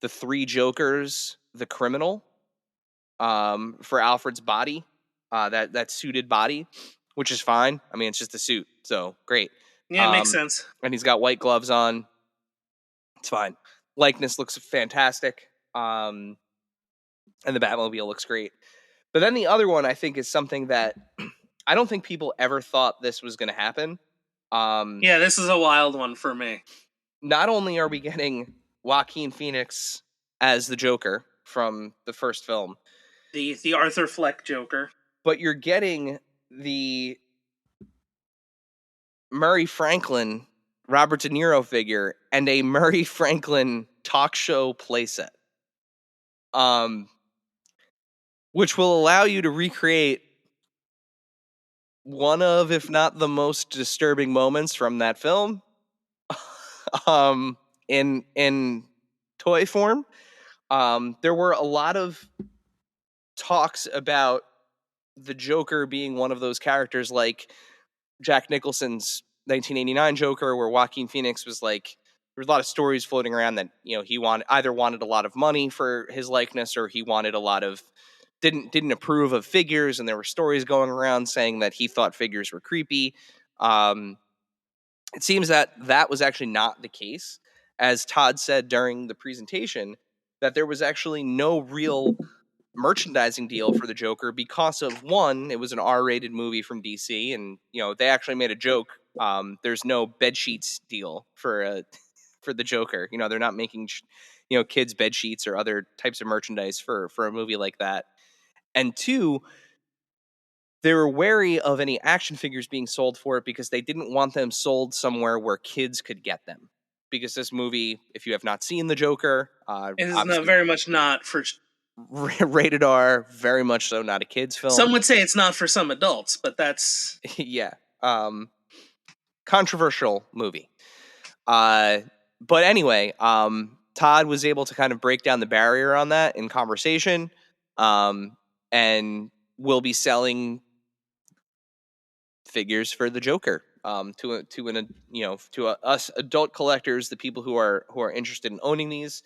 the Three Jokers, the criminal, for Alfred's body, that suited body, which is fine. I mean, it's just a suit, so great. yeah, it makes sense. And he's got white gloves on. It's fine. Likeness looks fantastic. And the Batmobile looks great. But then the other one, I think, is something that I don't think people ever thought this was going to happen. Yeah, this is a wild one for me. Not only are we getting Joaquin Phoenix as the Joker from the first film, The Arthur Fleck Joker, but you're getting the Murray Franklin, Robert De Niro figure, and a Murray Franklin talk show playset. Which will allow you to recreate one of, if not the most disturbing moments from that film, in toy form. There were a lot of talks about the Joker being one of those characters like Jack Nicholson's 1989 Joker, where Joaquin Phoenix was like, there was a lot of stories floating around that, you know, he wanted a lot of money for his likeness, or he wanted a lot of didn't approve of figures, and there were stories going around saying that he thought figures were creepy. It seems that was actually not the case, as Todd said during the presentation, that there was actually no real merchandising deal for the Joker because of, one, it was an R-rated movie from DC, and you know they actually made a joke. There's no bed sheets deal for the Joker. You know, they're not making kids bed sheets or other types of merchandise for a movie like that. And two, they were wary of any action figures being sold for it because they didn't want them sold somewhere where kids could get them. Because this movie, if you have not seen the Joker, it is very much not for rated R, very much so not a kid's film. Some would say it's not for some adults, but that's yeah, controversial movie. But anyway, Todd was able to kind of break down the barrier on that in conversation, and will be selling figures for the Joker to us adult collectors, the people who are interested in owning these.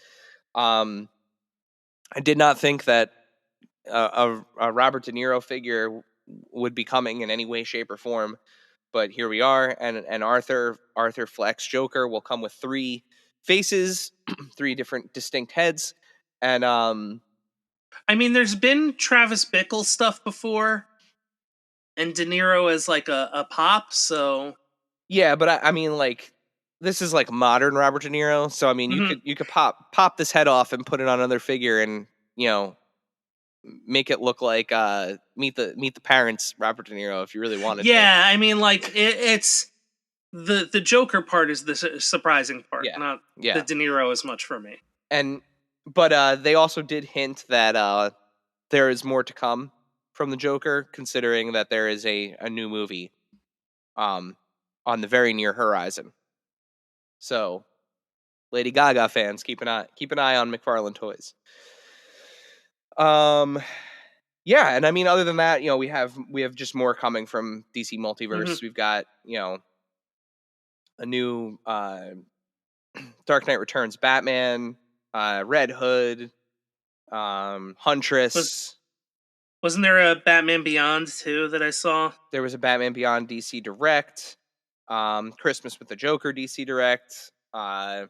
I did not think that a Robert De Niro figure would be coming in any way, shape, or form, but here we are. And Arthur Fleck's Joker will come with three faces, three different distinct heads, and I mean, there's been Travis Bickle stuff before, and De Niro as like a pop, so yeah, but I mean, like, this is like modern Robert De Niro, so I mean, you could pop this head off and put it on another figure, and make it look like Meet the Parents Robert De Niro if you really wanted. Yeah, I mean, like it's the Joker part is the surprising part, not the De Niro as much for me. But they also did hint that there is more to come from the Joker, considering that there is a new movie on the very near horizon. So, Lady Gaga fans, keep an eye on McFarlane Toys. Yeah, and I mean, other than that, we have just more coming from DC Multiverse. We've got a new Dark Knight Returns Batman, Red Hood, Huntress. Wasn't there a Batman Beyond too that I saw? There was a Batman Beyond DC Direct, Christmas with the Joker DC Direct. The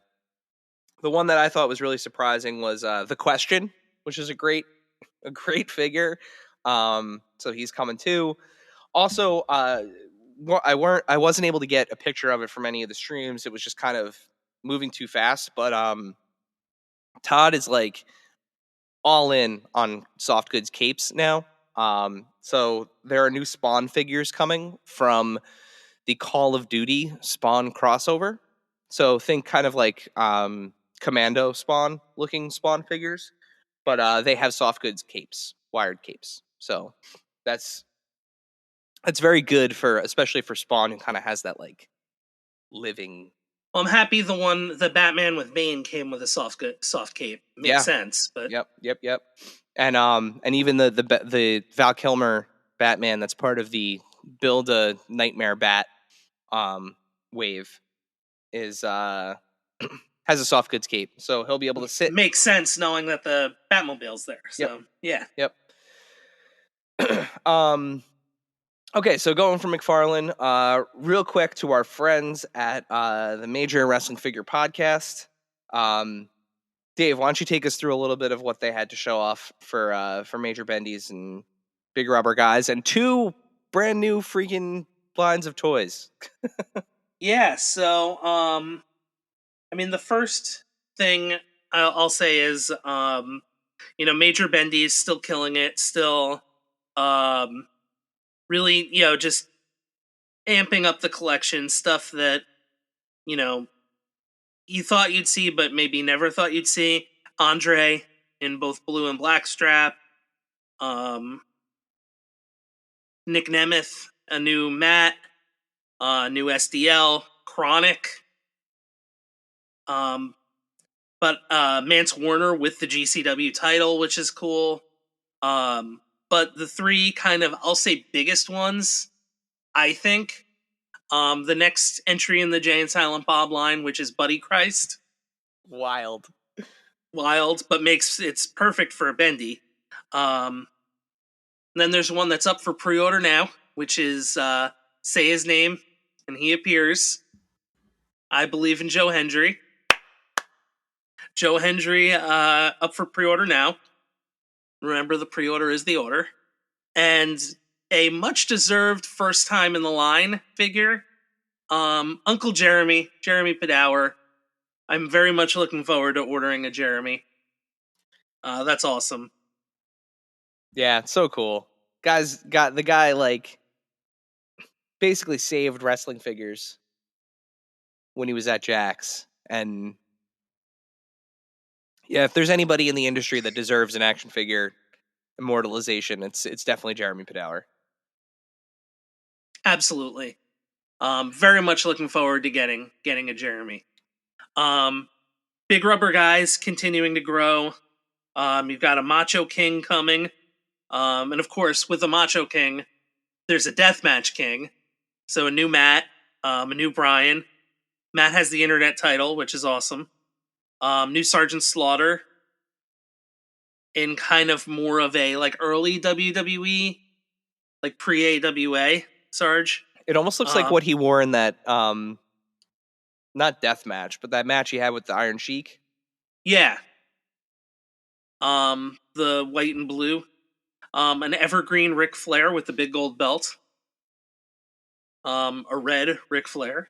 one that I thought was really surprising was The Question, which is a great figure. So he's coming too. Also, I wasn't able to get a picture of it from any of the streams. It was just kind of moving too fast. But Todd is like all in on soft goods capes now. So there are new Spawn figures coming from the Call of Duty Spawn crossover. So think kind of like Commando Spawn looking Spawn figures, but they have soft goods capes, wired capes. So that's very good for, especially for Spawn, who kind of has that like living. Well, I'm happy the Batman with Bane came with a soft cape. Makes sense, but Yep. And even the Val Kilmer Batman that's part of the Build a Nightmare Bat wave is has a soft goods cape, so he'll be able to sit. Makes sense knowing that the Batmobile's there. So yeah. Yep. Okay, so going from McFarlane, real quick to our friends at the Major Wrestling Figure Podcast. Dave, why don't you take us through a little bit of what they had to show off for Major Bendy's and Big Rubber Guys, and 2 brand new freaking lines of toys. Yeah, so I mean, the first thing I'll say is Major Bendy's still killing it, still really, just amping up the collection, stuff that you thought you'd see, but maybe never thought you'd see. Andre in both blue and black strap. Nick Nemeth, a new Matt, new SDL, Chronic. But Mance Warner with the GCW title, which is cool. But the 3 kind of, I'll say, biggest ones, I think, the next entry in the Jay and Silent Bob line, which is Buddy Christ. Wild, but it's perfect for a Bendy. Then there's one that's up for pre-order now, which is Say His Name and He Appears. I Believe in Joe Hendry. Joe Hendry up for pre-order now. Remember, the pre-order is the order. And a much-deserved first time in the line figure, Uncle Jeremy Padower. I'm very much looking forward to ordering a Jeremy. That's awesome. Yeah, it's so cool. The guy like basically saved wrestling figures when he was at Jack's. And yeah, if there's anybody in the industry that deserves an action figure immortalization, it's definitely Jeremy Padower. Absolutely. Very much looking forward to getting a Jeremy. Big Rubber Guys continuing to grow. You've got a Macho King coming. And of course, with the Macho King, there's a Deathmatch King. So a new Matt, a new Brian. Matt has the internet title, which is awesome. New Sergeant Slaughter in kind of more of a like early WWE, like pre-AWA Sarge. It almost looks like what he wore in that not death match, but that match he had with the Iron Sheik. Yeah. The white and blue. An evergreen Ric Flair with the big gold belt. A red Ric Flair.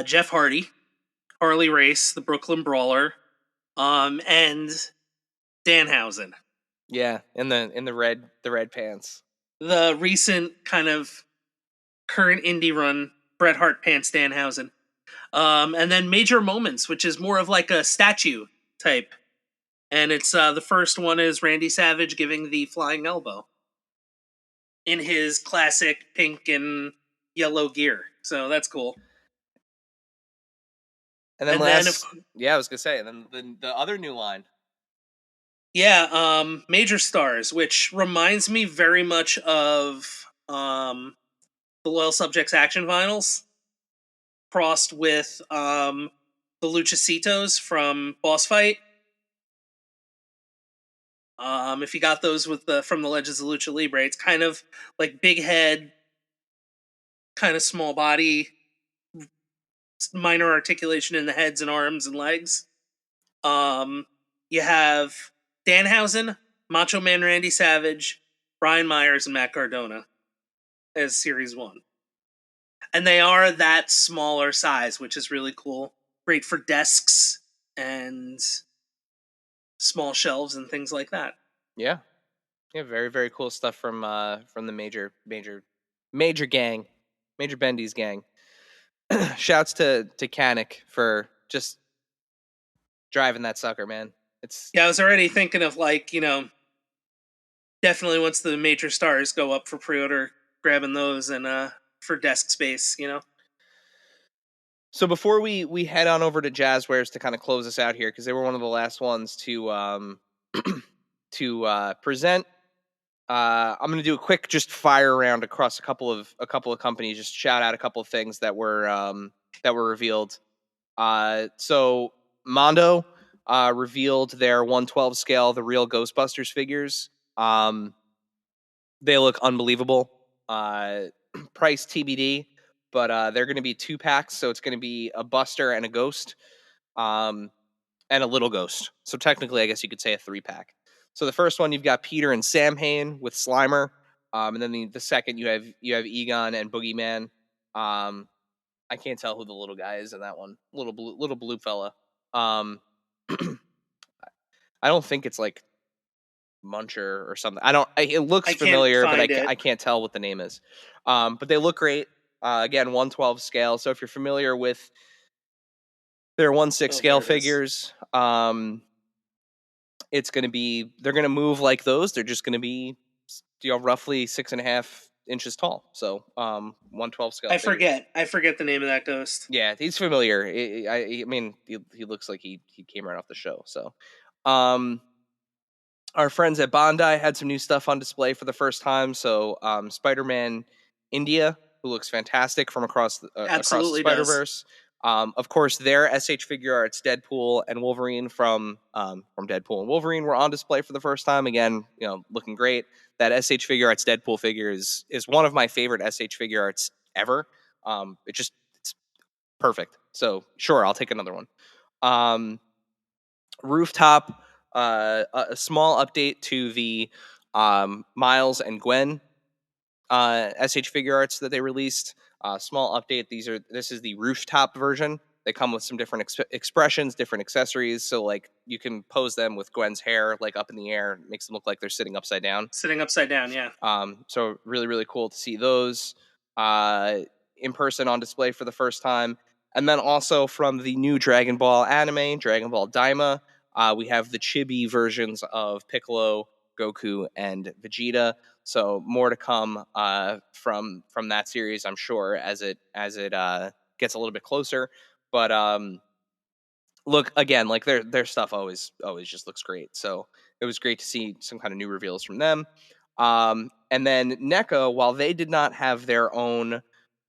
Jeff Hardy, Harley Race, the Brooklyn Brawler, and Danhausen. Yeah, in the red pants. The recent kind of current indie run Bret Hart pants Danhausen. And then Major Moments, which is more of like a statue type. And it's the first one is Randy Savage giving the flying elbow in his classic pink and yellow gear. So that's cool. And then I was gonna say, and then the other new line. Yeah, Major Stars, which reminds me very much of the Loyal Subjects Action Finals. crossed with the Luchasitos from Boss Fight. If you got those with from the Legends of Lucha Libre, it's kind of like big head, kind of small body, minor articulation in the heads and arms and legs. You have Danhausen, Macho Man Randy Savage, Brian Myers, and Matt Cardona as Series 1. And they are that smaller size, which is really cool. Great for desks and small shelves and things like that. Yeah. Yeah, very, very cool stuff from the major gang, Major Bendy's gang. Shouts to Kanik for just driving that sucker, man. I was already thinking of definitely once the major stars go up for pre-order, grabbing those and for desk space, So before we head on over to Jazzwares to kind of close us out here, because they were one of the last ones to to present. I'm going to do a quick just fire round across a couple of companies. Just shout out a couple of things that were revealed. So Mondo revealed their 1/12 scale, the real Ghostbusters figures. They look unbelievable. Price TBD, but they're going to be 2-packs, so it's going to be a Buster and a Ghost, and a little Ghost. So technically, I guess you could say a 3-pack. So the first one, you've got Peter and Sam Hain with Slimer, and then the second you have Egon and Boogeyman. I can't tell who the little guy is in that one. Little blue fella. I don't think it's like Muncher or something. It looks familiar, but I can't tell what the name is. But they look great. Again, 1/12 scale. So if you're familiar with their 1/6 scale figures, it's going to be, they're going to move like those. They're just going to be, roughly 6.5 inches tall. So 1/12 scale. I forget the name of that Ghost. Yeah, he's familiar. I mean, he looks like he came right off the show. So, our friends at Bondi had some new stuff on display for the first time. So, Spider-Man India, who looks fantastic from across the Spider-Verse. Of course, their SH Figure Arts Deadpool and Wolverine from Deadpool and Wolverine were on display for the first time. Again, looking great. That SH Figure Arts Deadpool figure is one of my favorite SH Figure Arts ever. It's perfect. So sure, I'll take another one. Rooftop, a small update to the Miles and Gwen SH Figure Arts that they released. Small update. This is the rooftop version. They come with some different expressions, different accessories. So like you can pose them with Gwen's hair like up in the air. It makes them look like they're sitting upside down. Yeah. So really, really cool to see those in person on display for the first time. And then also from the new Dragon Ball anime, Dragon Ball Daima, we have the chibi versions of Piccolo, Goku, and Vegeta. So more to come from that series, I'm sure, as it gets a little bit closer. But look, again, like their stuff always just looks great. So it was great to see some kind of new reveals from them. And then NECA, while they did not have their own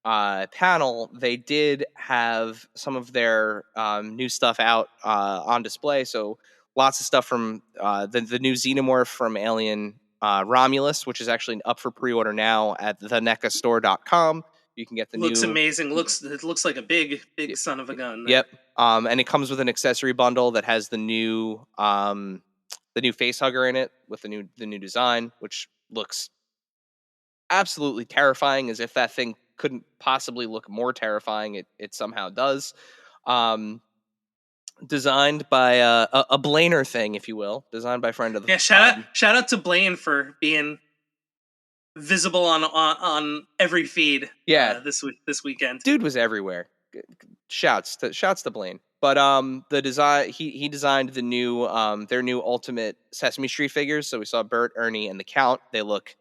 panel, they did have some of their new stuff out on display. So lots of stuff from the new Xenomorph from Alien Romulus, which is actually up for pre-order now at thenecastore.com. You can get the looks amazing. It looks like a big son of a gun. Yep. And it comes with an accessory bundle that has the new face hugger in it with the new design, which looks absolutely terrifying, as if that thing couldn't possibly look more terrifying. It somehow does. Designed by a Blainer thing, if you will. Designed by friend of the shout out to Blaine for being visible on every feed. This weekend, dude was everywhere. Shouts to Blaine. But the design, he designed the new their new Ultimate Sesame Street figures. So we saw Bert, Ernie, and the Count. They look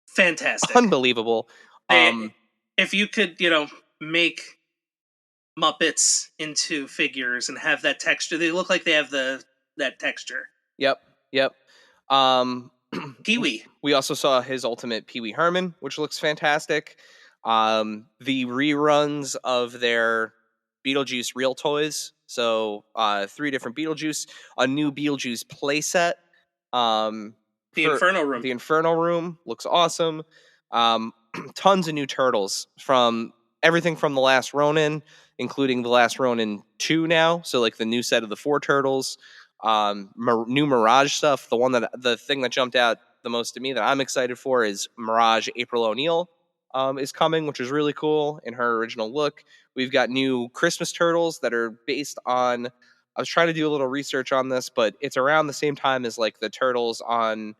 fantastic, unbelievable. If you could, make Muppets into figures and have that texture, they look like they have that texture. Yep. Pee-wee. We also saw his Ultimate Pee-wee Herman, which looks fantastic. The reruns of their Beetlejuice Real Toys. So 3 different Beetlejuice, a new Beetlejuice playset. The For Inferno Room. the Inferno Room looks awesome. Tons of new turtles from everything from The Last Ronin, including The Last Ronin 2 now. So like the new set of the 4 turtles. New Mirage stuff. The thing that jumped out the most to me that I'm excited for is Mirage April O'Neil is coming, which is really cool in her original look. We've got new Christmas turtles that are based on. I was trying to do a little research on this, but it's around the same time as like the turtles on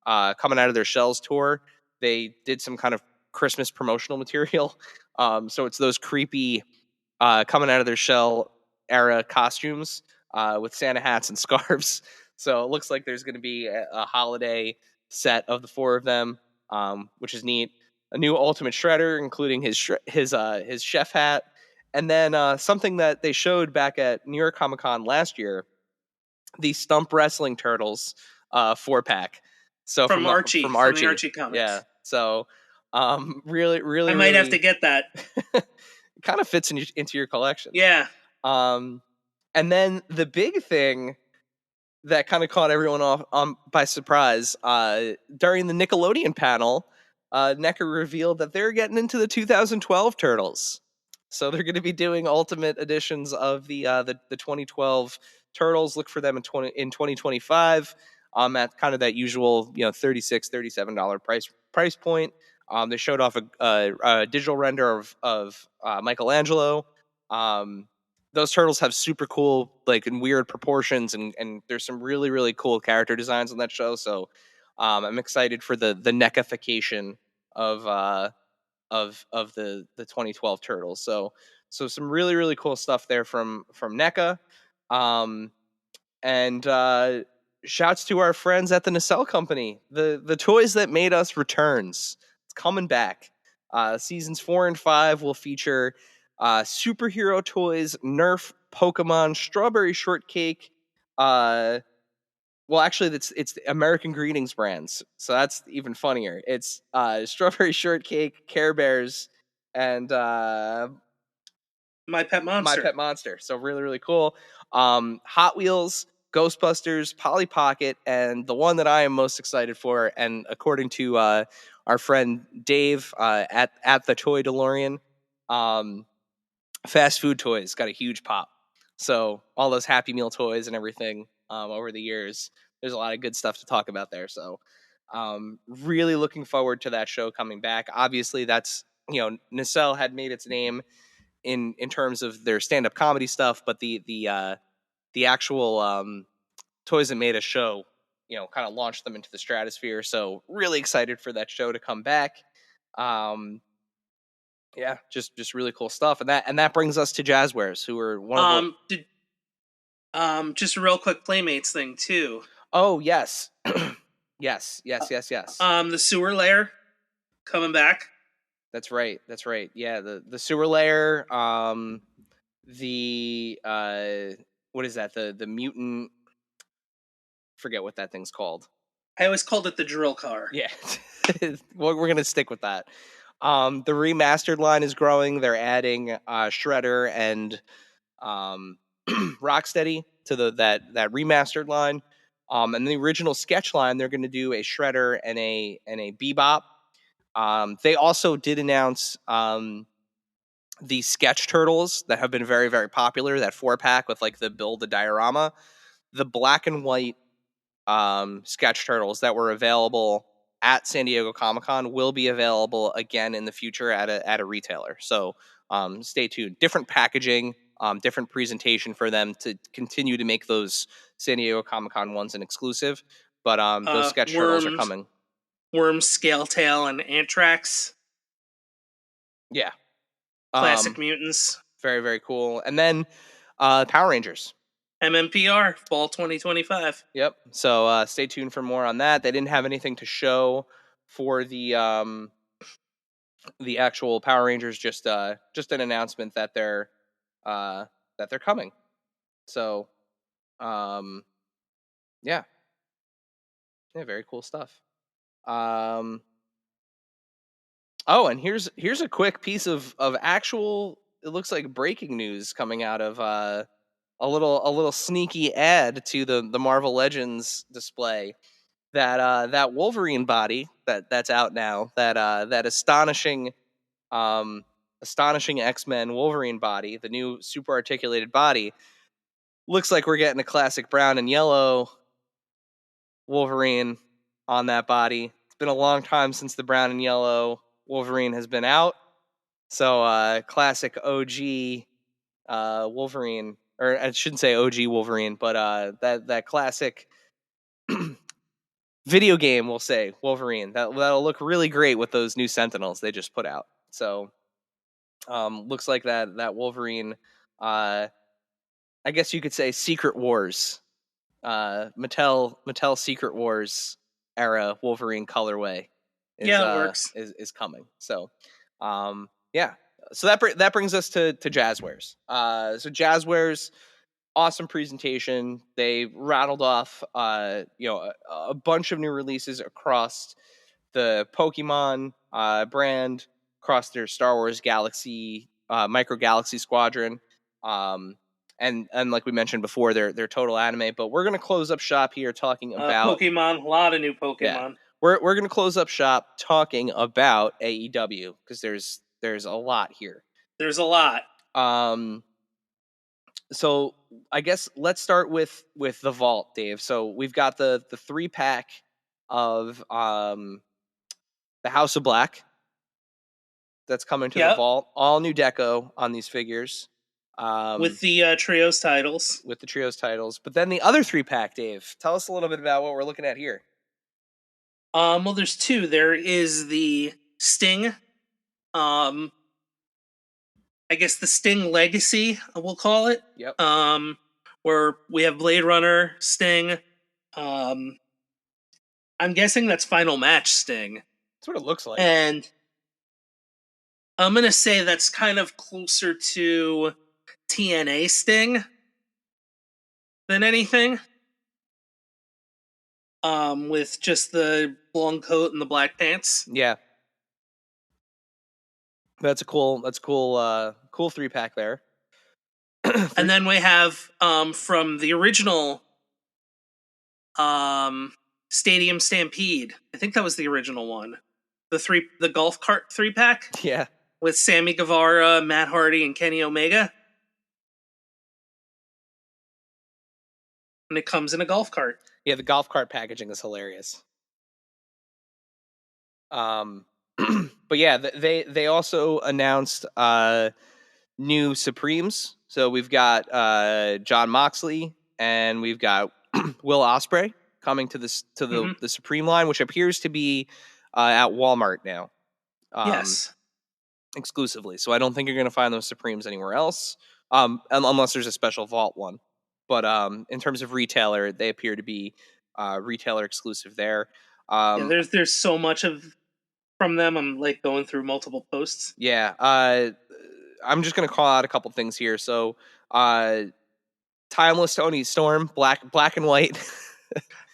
Coming Out of Their Shells tour. They did some kind of Christmas promotional material. So it's those creepy coming out of their shell era costumes with Santa hats and scarves. So it looks like there's going to be a holiday set of the 4 of them, which is neat. A new Ultimate Shredder, including his chef hat, and then something that they showed back at New York Comic Con last year: the Stump Wrestling Turtles 4-pack. So From Archie, from the Archie, Archie comics. yeah. So really, really, I might have really to get that. kind of fits into your collection. Yeah. And then the big thing that kind of caught everyone off by surprise during the Nickelodeon panel, NECA revealed that they're getting into the 2012 Turtles. So they're going to be doing ultimate editions of the 2012 Turtles. Look for them in 2025 at kind of that usual $36-$37 price point. They showed off a digital render of Michelangelo. Those turtles have super cool, like, and weird proportions, and there's some really, really cool character designs on that show. So I'm excited for the NECAification of the 2012 turtles. So some really, really cool stuff there from NECA. And shouts to our friends at the Nacelle Company. The toys that made us returns. It's coming back. Seasons 4 and 5 will feature superhero toys, Nerf, Pokemon, Strawberry Shortcake. Well, actually, it's the American Greetings brands, so that's even funnier. It's Strawberry Shortcake, Care Bears, and My Pet Monster. My Pet Monster. So really, really cool. Hot Wheels, Ghostbusters, Polly Pocket, and the one that I am most excited for, and according to our friend Dave at the Toy DeLorean, fast food toys got a huge pop. So all those Happy Meal toys and everything over the years, there's a lot of good stuff to talk about there. So really looking forward to that show coming back. Obviously, that's Nacelle had made its name in terms of their stand-up comedy stuff, but the actual toys that made a show, kind of launched them into the stratosphere. So really excited for that show to come back. Yeah, just really cool stuff, and that brings us to Jazzwares, who are one of the just a real quick Playmates thing too. Oh yes, yes. The sewer layer coming back. That's right. Yeah, the sewer layer. The what is that? The mutant. Forget what that thing's called. I always called it the drill car. Yeah, well, we're gonna stick with that. The remastered line is growing. They're adding Shredder and Rocksteady to that remastered line. And the original sketch line, they're going to do a Shredder and a Bebop. They also did announce the sketch turtles that have been very, very popular. That 4-pack with like the build the diorama, the black and white sketch turtles that were available at San Diego Comic-Con will be available again in the future at a retailer. So stay tuned. Different packaging, different presentation for them to continue to make those San Diego Comic-Con ones an exclusive. But those sketch turtles are coming. Worms, Scaletail, and Anthrax. Yeah. Classic Mutants. Very, very cool. And then Power Rangers. MMPR, fall 2025. Yep. So stay tuned for more on that. They didn't have anything to show for the actual Power Rangers, just an announcement that they're coming. So yeah, very cool stuff. Oh, and here's a quick piece of actual, it looks like breaking news coming out of a little sneaky ad to the Marvel Legends display, that that Wolverine body that's out now, that um astonishing X-Men Wolverine body, the new super articulated body, looks like we're getting a classic brown and yellow Wolverine on that body. It's been a long time since the brown and yellow Wolverine has been out. So classic OG Wolverine, or I shouldn't say OG Wolverine, but that classic video game, we'll say Wolverine. That'll look really great with those new Sentinels they just put out. So looks like that Wolverine, I guess you could say Secret Wars, Mattel Secret Wars era Wolverine colorway Yeah, it works. is coming. So yeah. So that brings us to Jazzwares. So Jazzwares, awesome presentation. They rattled off a bunch of new releases across the Pokemon brand, across their Star Wars Galaxy Micro Galaxy Squadron, um, and like we mentioned before, they're total anime. But we're gonna close up shop here talking about Pokemon, a lot of new yeah. Pokemon. We're gonna close up shop talking about AEW because there's a lot here. There's a lot. So I guess let's start with the vault, Dave. So we've got the 3-pack of the House of Black that's coming to the Yep. vault. All new deco on these figures. With the trios titles. With the trios titles. But then the other 3-pack, Dave. Tell us a little bit about what we're looking at here. Well, there's two. There is the Sting. I guess the Sting Legacy, we'll call it. Yep. Where we have Blade Runner, Sting. I'm guessing that's Final Match Sting. That's what it looks like. And I'm gonna say that's kind of closer to TNA Sting than anything. With just the long coat and the black pants. Yeah. That's a cool cool 3-pack there. And then we have from the original Stadium Stampede. I think that was the original one. The golf cart 3-pack Yeah. with Sammy Guevara, Matt Hardy, and Kenny Omega. And it comes in a golf cart. Yeah, the golf cart packaging is hilarious. But yeah, they also announced new Supremes. So we've got John Moxley and we've got Will Ospreay coming to the Supreme line, which appears to be at Walmart now. Yes. Exclusively. So I don't think you're going to find those Supremes anywhere else, unless there's a special vault one. But in terms of retailer, they appear to be retailer exclusive there. Yeah, there's so much from them. I'm like going through multiple posts. Yeah. I'm just going to call out a couple things here. So Timeless Tony Storm, black and white.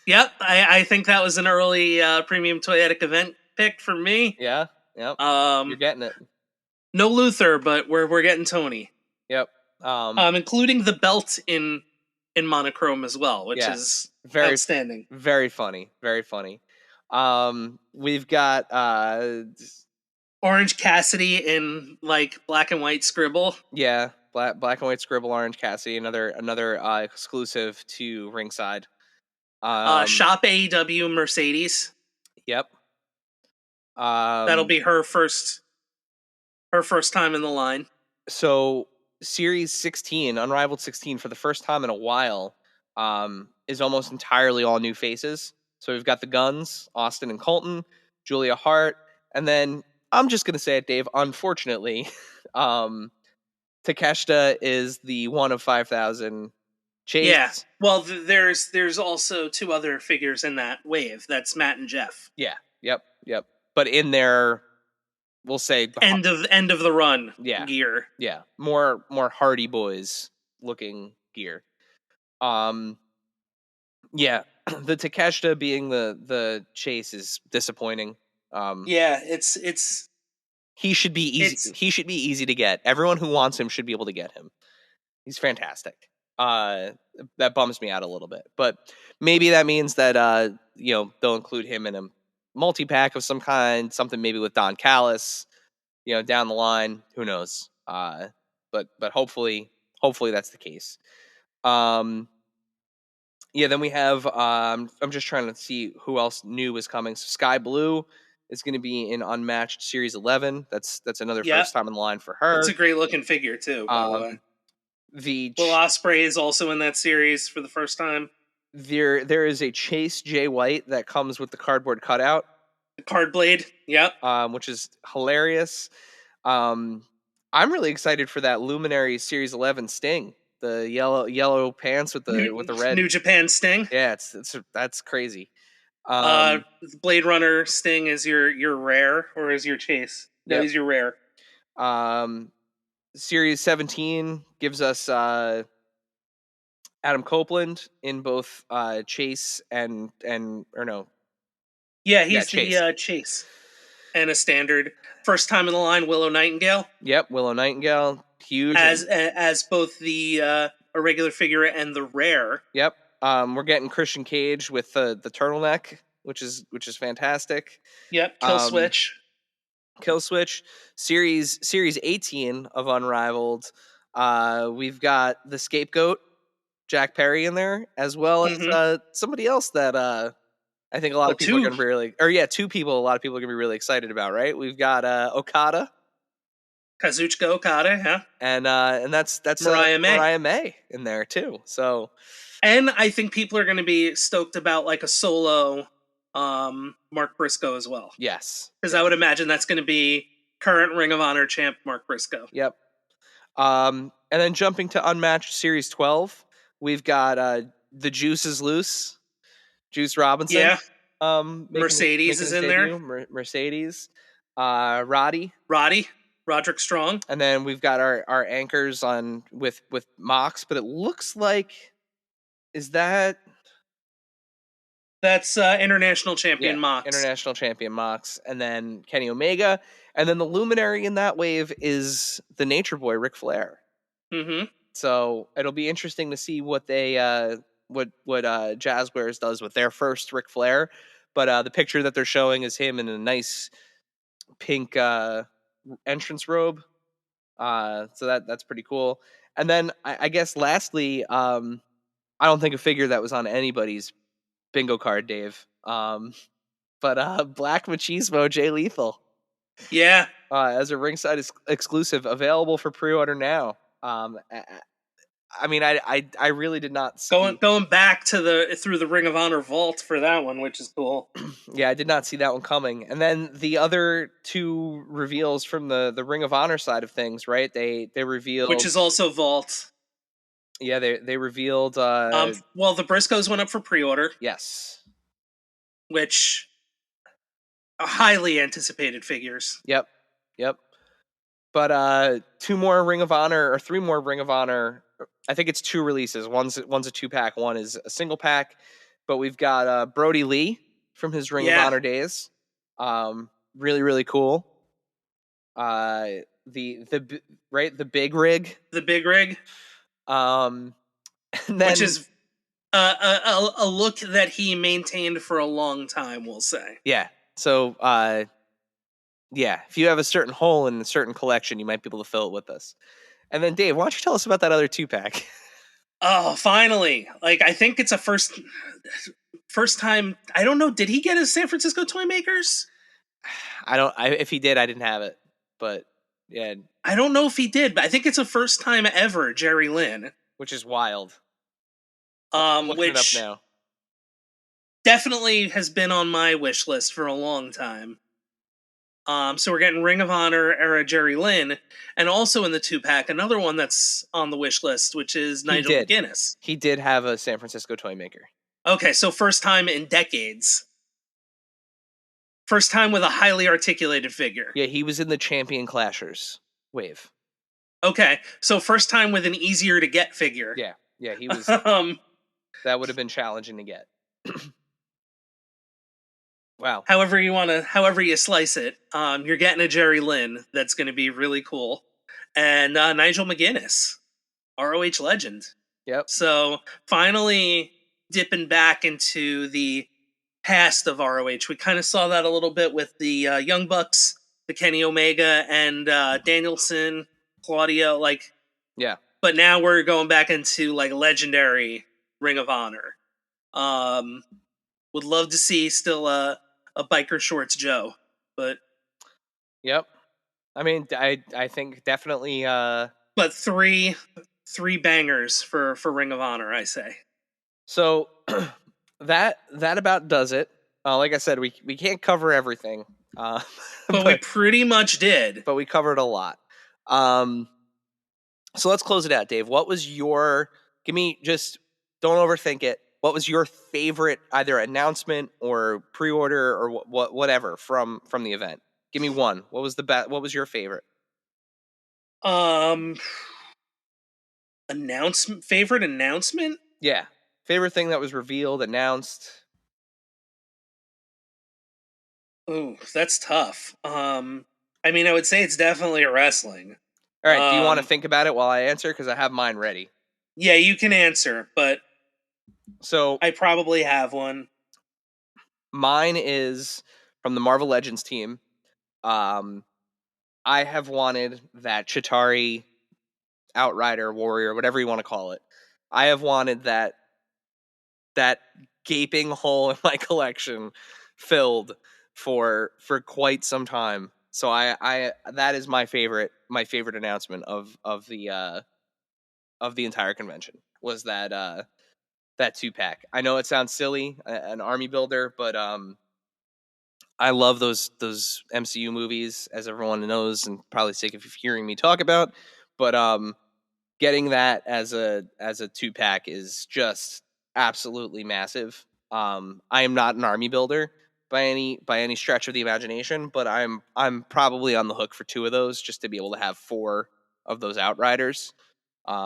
Yep, I think that was an early premium toyetic event pick for me. Yeah. Yep. You're getting it. No Luther, but we're getting Tony. Yep. Including the belt in monochrome as well, which is very outstanding. Very funny. Very funny. We've got Orange Cassidy in like black and white scribble. Yeah, black and white scribble, Orange Cassidy, another exclusive to Ringside. Shop AEW Mercedes. Yep. That'll be her first time in the line. So Series 16, Unrivaled 16, for the first time in a while, is almost entirely all new faces. So we've got the Guns, Austin and Colton, Julia Hart, and then I'm just gonna say it, Dave. Unfortunately, Takeshita is the one of 5,000 Chase. Yeah. Well, there's also two other figures in that wave. That's Matt and Jeff. Yeah. Yep. But in their, we'll say end of the run. Yeah. Gear. Yeah. More Hardy Boys looking gear. Yeah. The Takeshita being the Chase is disappointing. Yeah, it's He should be easy. He should be easy to get. Everyone who wants him should be able to get him. He's fantastic. That bums me out a little bit, but maybe that means that they'll include him in a multi-pack of some kind, something maybe with Don Callis, down the line. Who knows? But hopefully that's the case. Then we have. I'm just trying to see who else new is coming. So Sky Blue is going to be in Unmatched Series 11. That's another first time in the line for her. It's a great looking figure too, by the way. Will Ospreay is also in that series for the first time. There is a Chase J. White that comes with the cardboard cutout. The card blade, yep. Which is hilarious. I'm really excited for that Luminary Series 11 Sting. The yellow pants with the red New Japan Sting. Yeah, that's crazy. Blade Runner Sting is your rare, or is your chase? No, he's your rare. Series 17 gives us Adam Copeland in both chase and or no. Yeah, he's the chase and a standard. First time in the line, Willow Nightingale. Yep, Willow Nightingale, huge as both the irregular figure and the rare. Yep. We're getting Christian Cage with the turtleneck, which is fantastic. Yep. Kill Switch. Series 18 of Unrivaled. We've got the Scapegoat, Jack Perry, in there, as well as somebody else that I think a lot of people are going to be two people a lot of people are going to be really excited about, right? We've got Okada. Kazuchika Okada, yeah. And that's Mariah May in there too. So, and I think people are going to be stoked about like a solo Mark Briscoe as well. Yes. Because I would imagine that's going to be current Ring of Honor champ Mark Briscoe. Yep. And then jumping to Unmatched Series 12, we've got the Juice is Loose, Juice Robinson. Yeah. Mercedes is in there. Mercedes. Roderick Strong. And then we've got our anchors on with Mox, but it looks like that's international champion Mox. International champion Mox, and then Kenny Omega, and then the luminary in that wave is the Nature Boy Ric Flair. Mm-hmm. So it'll be interesting to see what they what Jazzwares does with their first Ric Flair. But the picture that they're showing is him in a nice pink entrance robe. So that's pretty cool. And then I guess lastly, I don't think a figure that was on anybody's bingo card, Dave. But Black Machismo Jay Lethal. Yeah. As a ringside exclusive, available for pre-order now. I mean, I really did not see... going back to through the Ring of Honor vault for that one, which is cool. Yeah, I did not see that one coming. And then the other two reveals from the Ring of Honor side of things, right? They revealed, which is also vault. Yeah, they revealed. Well, the Briscoes went up for pre-order. Yes, which are highly anticipated figures. Yep. But 2 more Ring of Honor or 3 more Ring of Honor. I think it's 2 releases. One's a 2-pack, one is a single pack. But we've got Brody Lee from his Ring of Honor days. Really, really cool. The big rig. The big rig. And then, which is a look that he maintained for a long time, we'll say. Yeah. So, if you have a certain hole in a certain collection, you might be able to fill it with us. And then, Dave, why don't you tell us about that other 2-pack? Oh, finally. Like, I think it's a first time. I don't know. Did he get his San Francisco Toymakers? If he did, I didn't have it. But, yeah. I don't know if he did, but I think it's a first time ever Jerry Lynn. Which is wild. Which it up now. Definitely has been on my wish list for a long time. So we're getting Ring of Honor era Jerry Lynn, and also in the 2-pack, another one that's on the wish list, which is Nigel McGuinness. He did have a San Francisco Toymaker. Okay, so first time in decades. First time with a highly articulated figure. Yeah, he was in the Champion Clashers wave. Okay, so first time with an easier to get figure. Yeah, he was. That would have been challenging to get. Wow. However you slice it, you're getting a Jerry Lynn that's going to be really cool, and Nigel McGuinness, ROH legend. Yep. So finally dipping back into the past of ROH. We kind of saw that a little bit with the Young Bucks, the Kenny Omega, and Danielson, Claudio. Like, Yeah. but now we're going back into like legendary Ring of Honor. Would love to see still a biker shorts Joe, but Yep. I mean, I think definitely. but three bangers for Ring of Honor, I say. So that about does it. Like I said, we can't cover everything, But we pretty much did. but we covered a lot. So let's close it out, Dave. What was your? Give me just don't overthink it. What was your favorite either announcement or pre-order or whatever from the event? Give me one. What was the best? What was your favorite? Favorite announcement? Yeah, favorite thing that was revealed, announced. Ooh, that's tough. I mean, I would say it's definitely wrestling. All right. Do you want to think about it while I answer? Because I have mine ready. Yeah, you can answer, but so I probably have one. Mine is from the Marvel Legends team. I have wanted that Chitauri Outrider Warrior, whatever you want to call it. I have wanted that gaping hole in my collection filled for quite some time. So I that is my favorite announcement of the entire convention was that 2-pack. I know it sounds silly, an army builder, but I love those MCU movies, as everyone knows, and probably sick of hearing me talk about. But getting that as a 2-pack is just absolutely massive. I am not an army builder by any stretch of the imagination, but I'm probably on the hook for 2 of those just to be able to have 4 of those Outriders.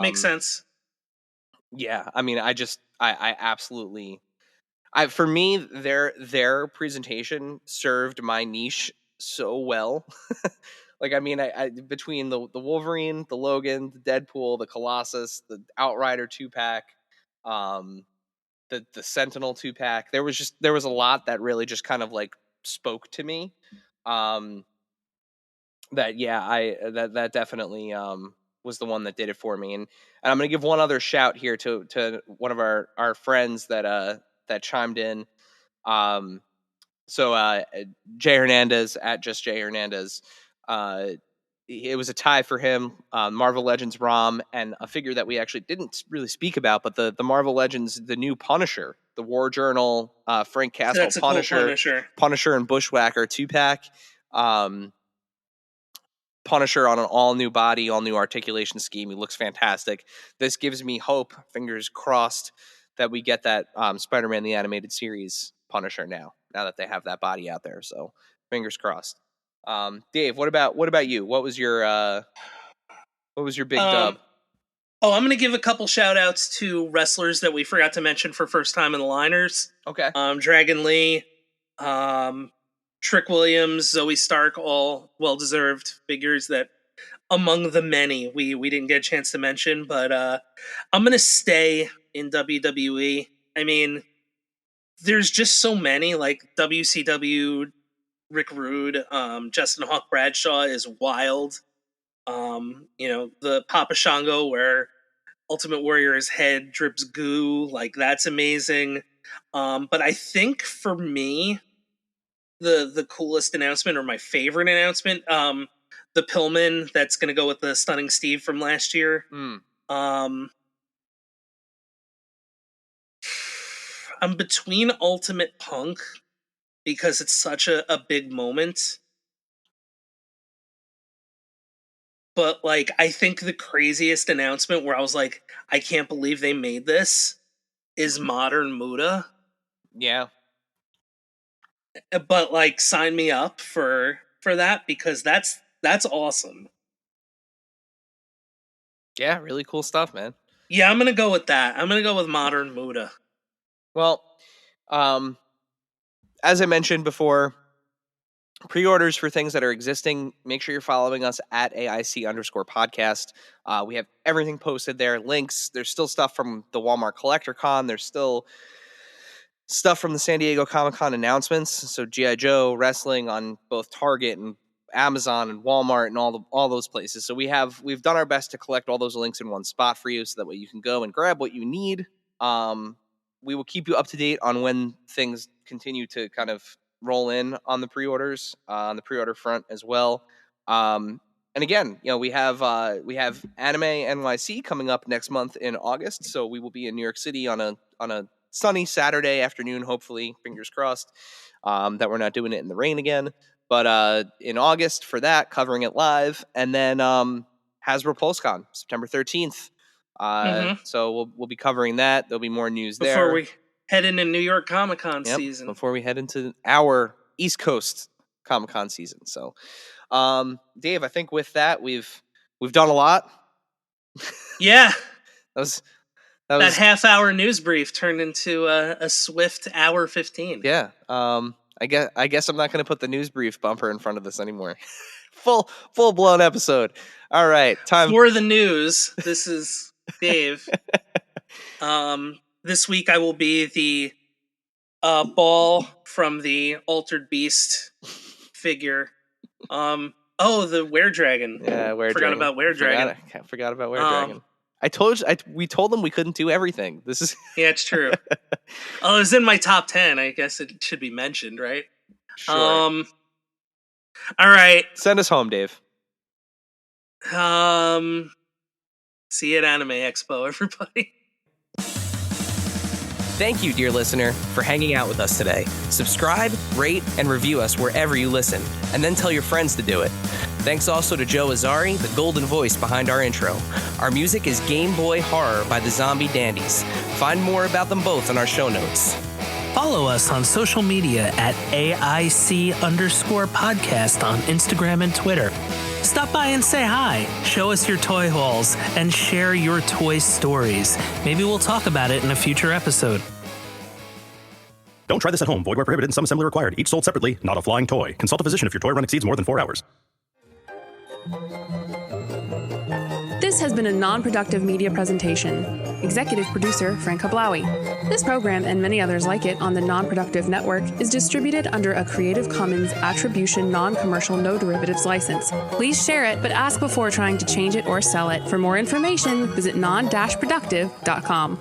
Makes sense. Yeah, I mean, I absolutely. For me, their presentation served my niche so well. Like, I mean, I between the Wolverine, the Logan, the Deadpool, the Colossus, the Outrider 2-pack, the Sentinel 2-pack, there was a lot that really just kind of like spoke to me. That yeah, that definitely was the one that did it for me. And I'm gonna give one other shout here to one of our friends that chimed in. Um, so Jay Hernandez at just Jay Hernandez. It was a tie for him. Marvel Legends Rom and a figure that we actually didn't really speak about, but the Marvel Legends, the new Punisher, the War Journal, Frank Castle That's a Punisher, cool Punisher. Punisher and Bushwhacker 2-pack. Punisher on an all new body, all new articulation scheme. He looks fantastic. This gives me hope, fingers crossed, that we get that Spider-Man the Animated Series Punisher now that they have that body out there. So fingers crossed. Dave, what about you? What was your big dub? Oh, I'm going to give a couple shout outs to wrestlers that we forgot to mention for first time in the liners. Okay. Dragon Lee, Trick Williams, Zoe Stark, all well-deserved figures that among the many we didn't get a chance to mention, but I'm going to stay in WWE. I mean, there's just so many, like WCW, Rick Rude, Justin Hawk Bradshaw is wild. The Papa Shango where Ultimate Warrior's head drips goo, like that's amazing. But I think for me, the coolest announcement or my favorite announcement, the Pillman that's gonna go with the Stunning Steve from last year. I'm between Ultimate Punk because it's such a big moment. But like I think the craziest announcement where I was like, I can't believe they made this is Modern Muda. Yeah. But like sign me up for that because that's awesome. Yeah, really cool stuff, man. Yeah, I'm gonna go with that. I'm gonna go with Modern Muda. Well, um, as I mentioned before, pre-orders for things that are existing, make sure you're following us at AIC_podcast. We have everything posted there, links. There's still stuff from the Walmart Collector Con. There's still stuff from the San Diego Comic-Con announcements. So G.I. Joe wrestling on both Target and Amazon and Walmart and all those places. So we've done our best to collect all those links in one spot for you, so that way you can go and grab what you need. We will keep you up to date on when things continue to kind of roll in on the pre-orders, on the pre-order front as well. And again, we have Anime NYC coming up next month in August. So we will be in New York City on a sunny Saturday afternoon, hopefully, fingers crossed, that we're not doing it in the rain again. But in August for that, covering it live. And then Hasbro PulseCon, September 13th. So we'll be covering that. There'll be more news there. Before we head into New York Comic-Con season. Before we head into our East Coast Comic-Con season. So, Dave, I think with that, we've done a lot. Yeah. That half-hour news brief turned into a swift hour 15. Yeah. I guess I'm not going to put the news brief bumper in front of this anymore. Full-blown episode. All right. Time for the news. This is Dave. This week I will be the ball from the Altered Beast figure. The Were-Dragon. Yeah, Were-Dragon. Forgot about Were-Dragon. Forgot about Were-Dragon. We told them we couldn't do everything. This is yeah, it's true. It was in my top 10. I guess it should be mentioned, right? Sure. All right. Send us home, Dave. See you at Anime Expo, everybody. Thank you, dear listener, for hanging out with us today. Subscribe, rate, and review us wherever you listen, and then tell your friends to do it. Thanks also to Joe Azari, the golden voice behind our intro. Our music is Game Boy Horror by the Zombie Dandies. Find more about them both in our show notes. Follow us on social media at AIC_podcast on Instagram and Twitter. Stop by and say hi, show us your toy hauls, and share your toy stories. Maybe we'll talk about it in a future episode. Don't try this at home. Void where prohibited and some assembly required. Each sold separately, not a flying toy. Consult a physician if your toy run exceeds more than 4 hours. This has been a non-productive media presentation. Executive producer Frank Hablawi. This program and many others like it on the Non-Productive Network is distributed under a Creative Commons Attribution Non-Commercial No Derivatives license. Please share it, but ask before trying to change it or sell it. For more information, visit non-productive.com.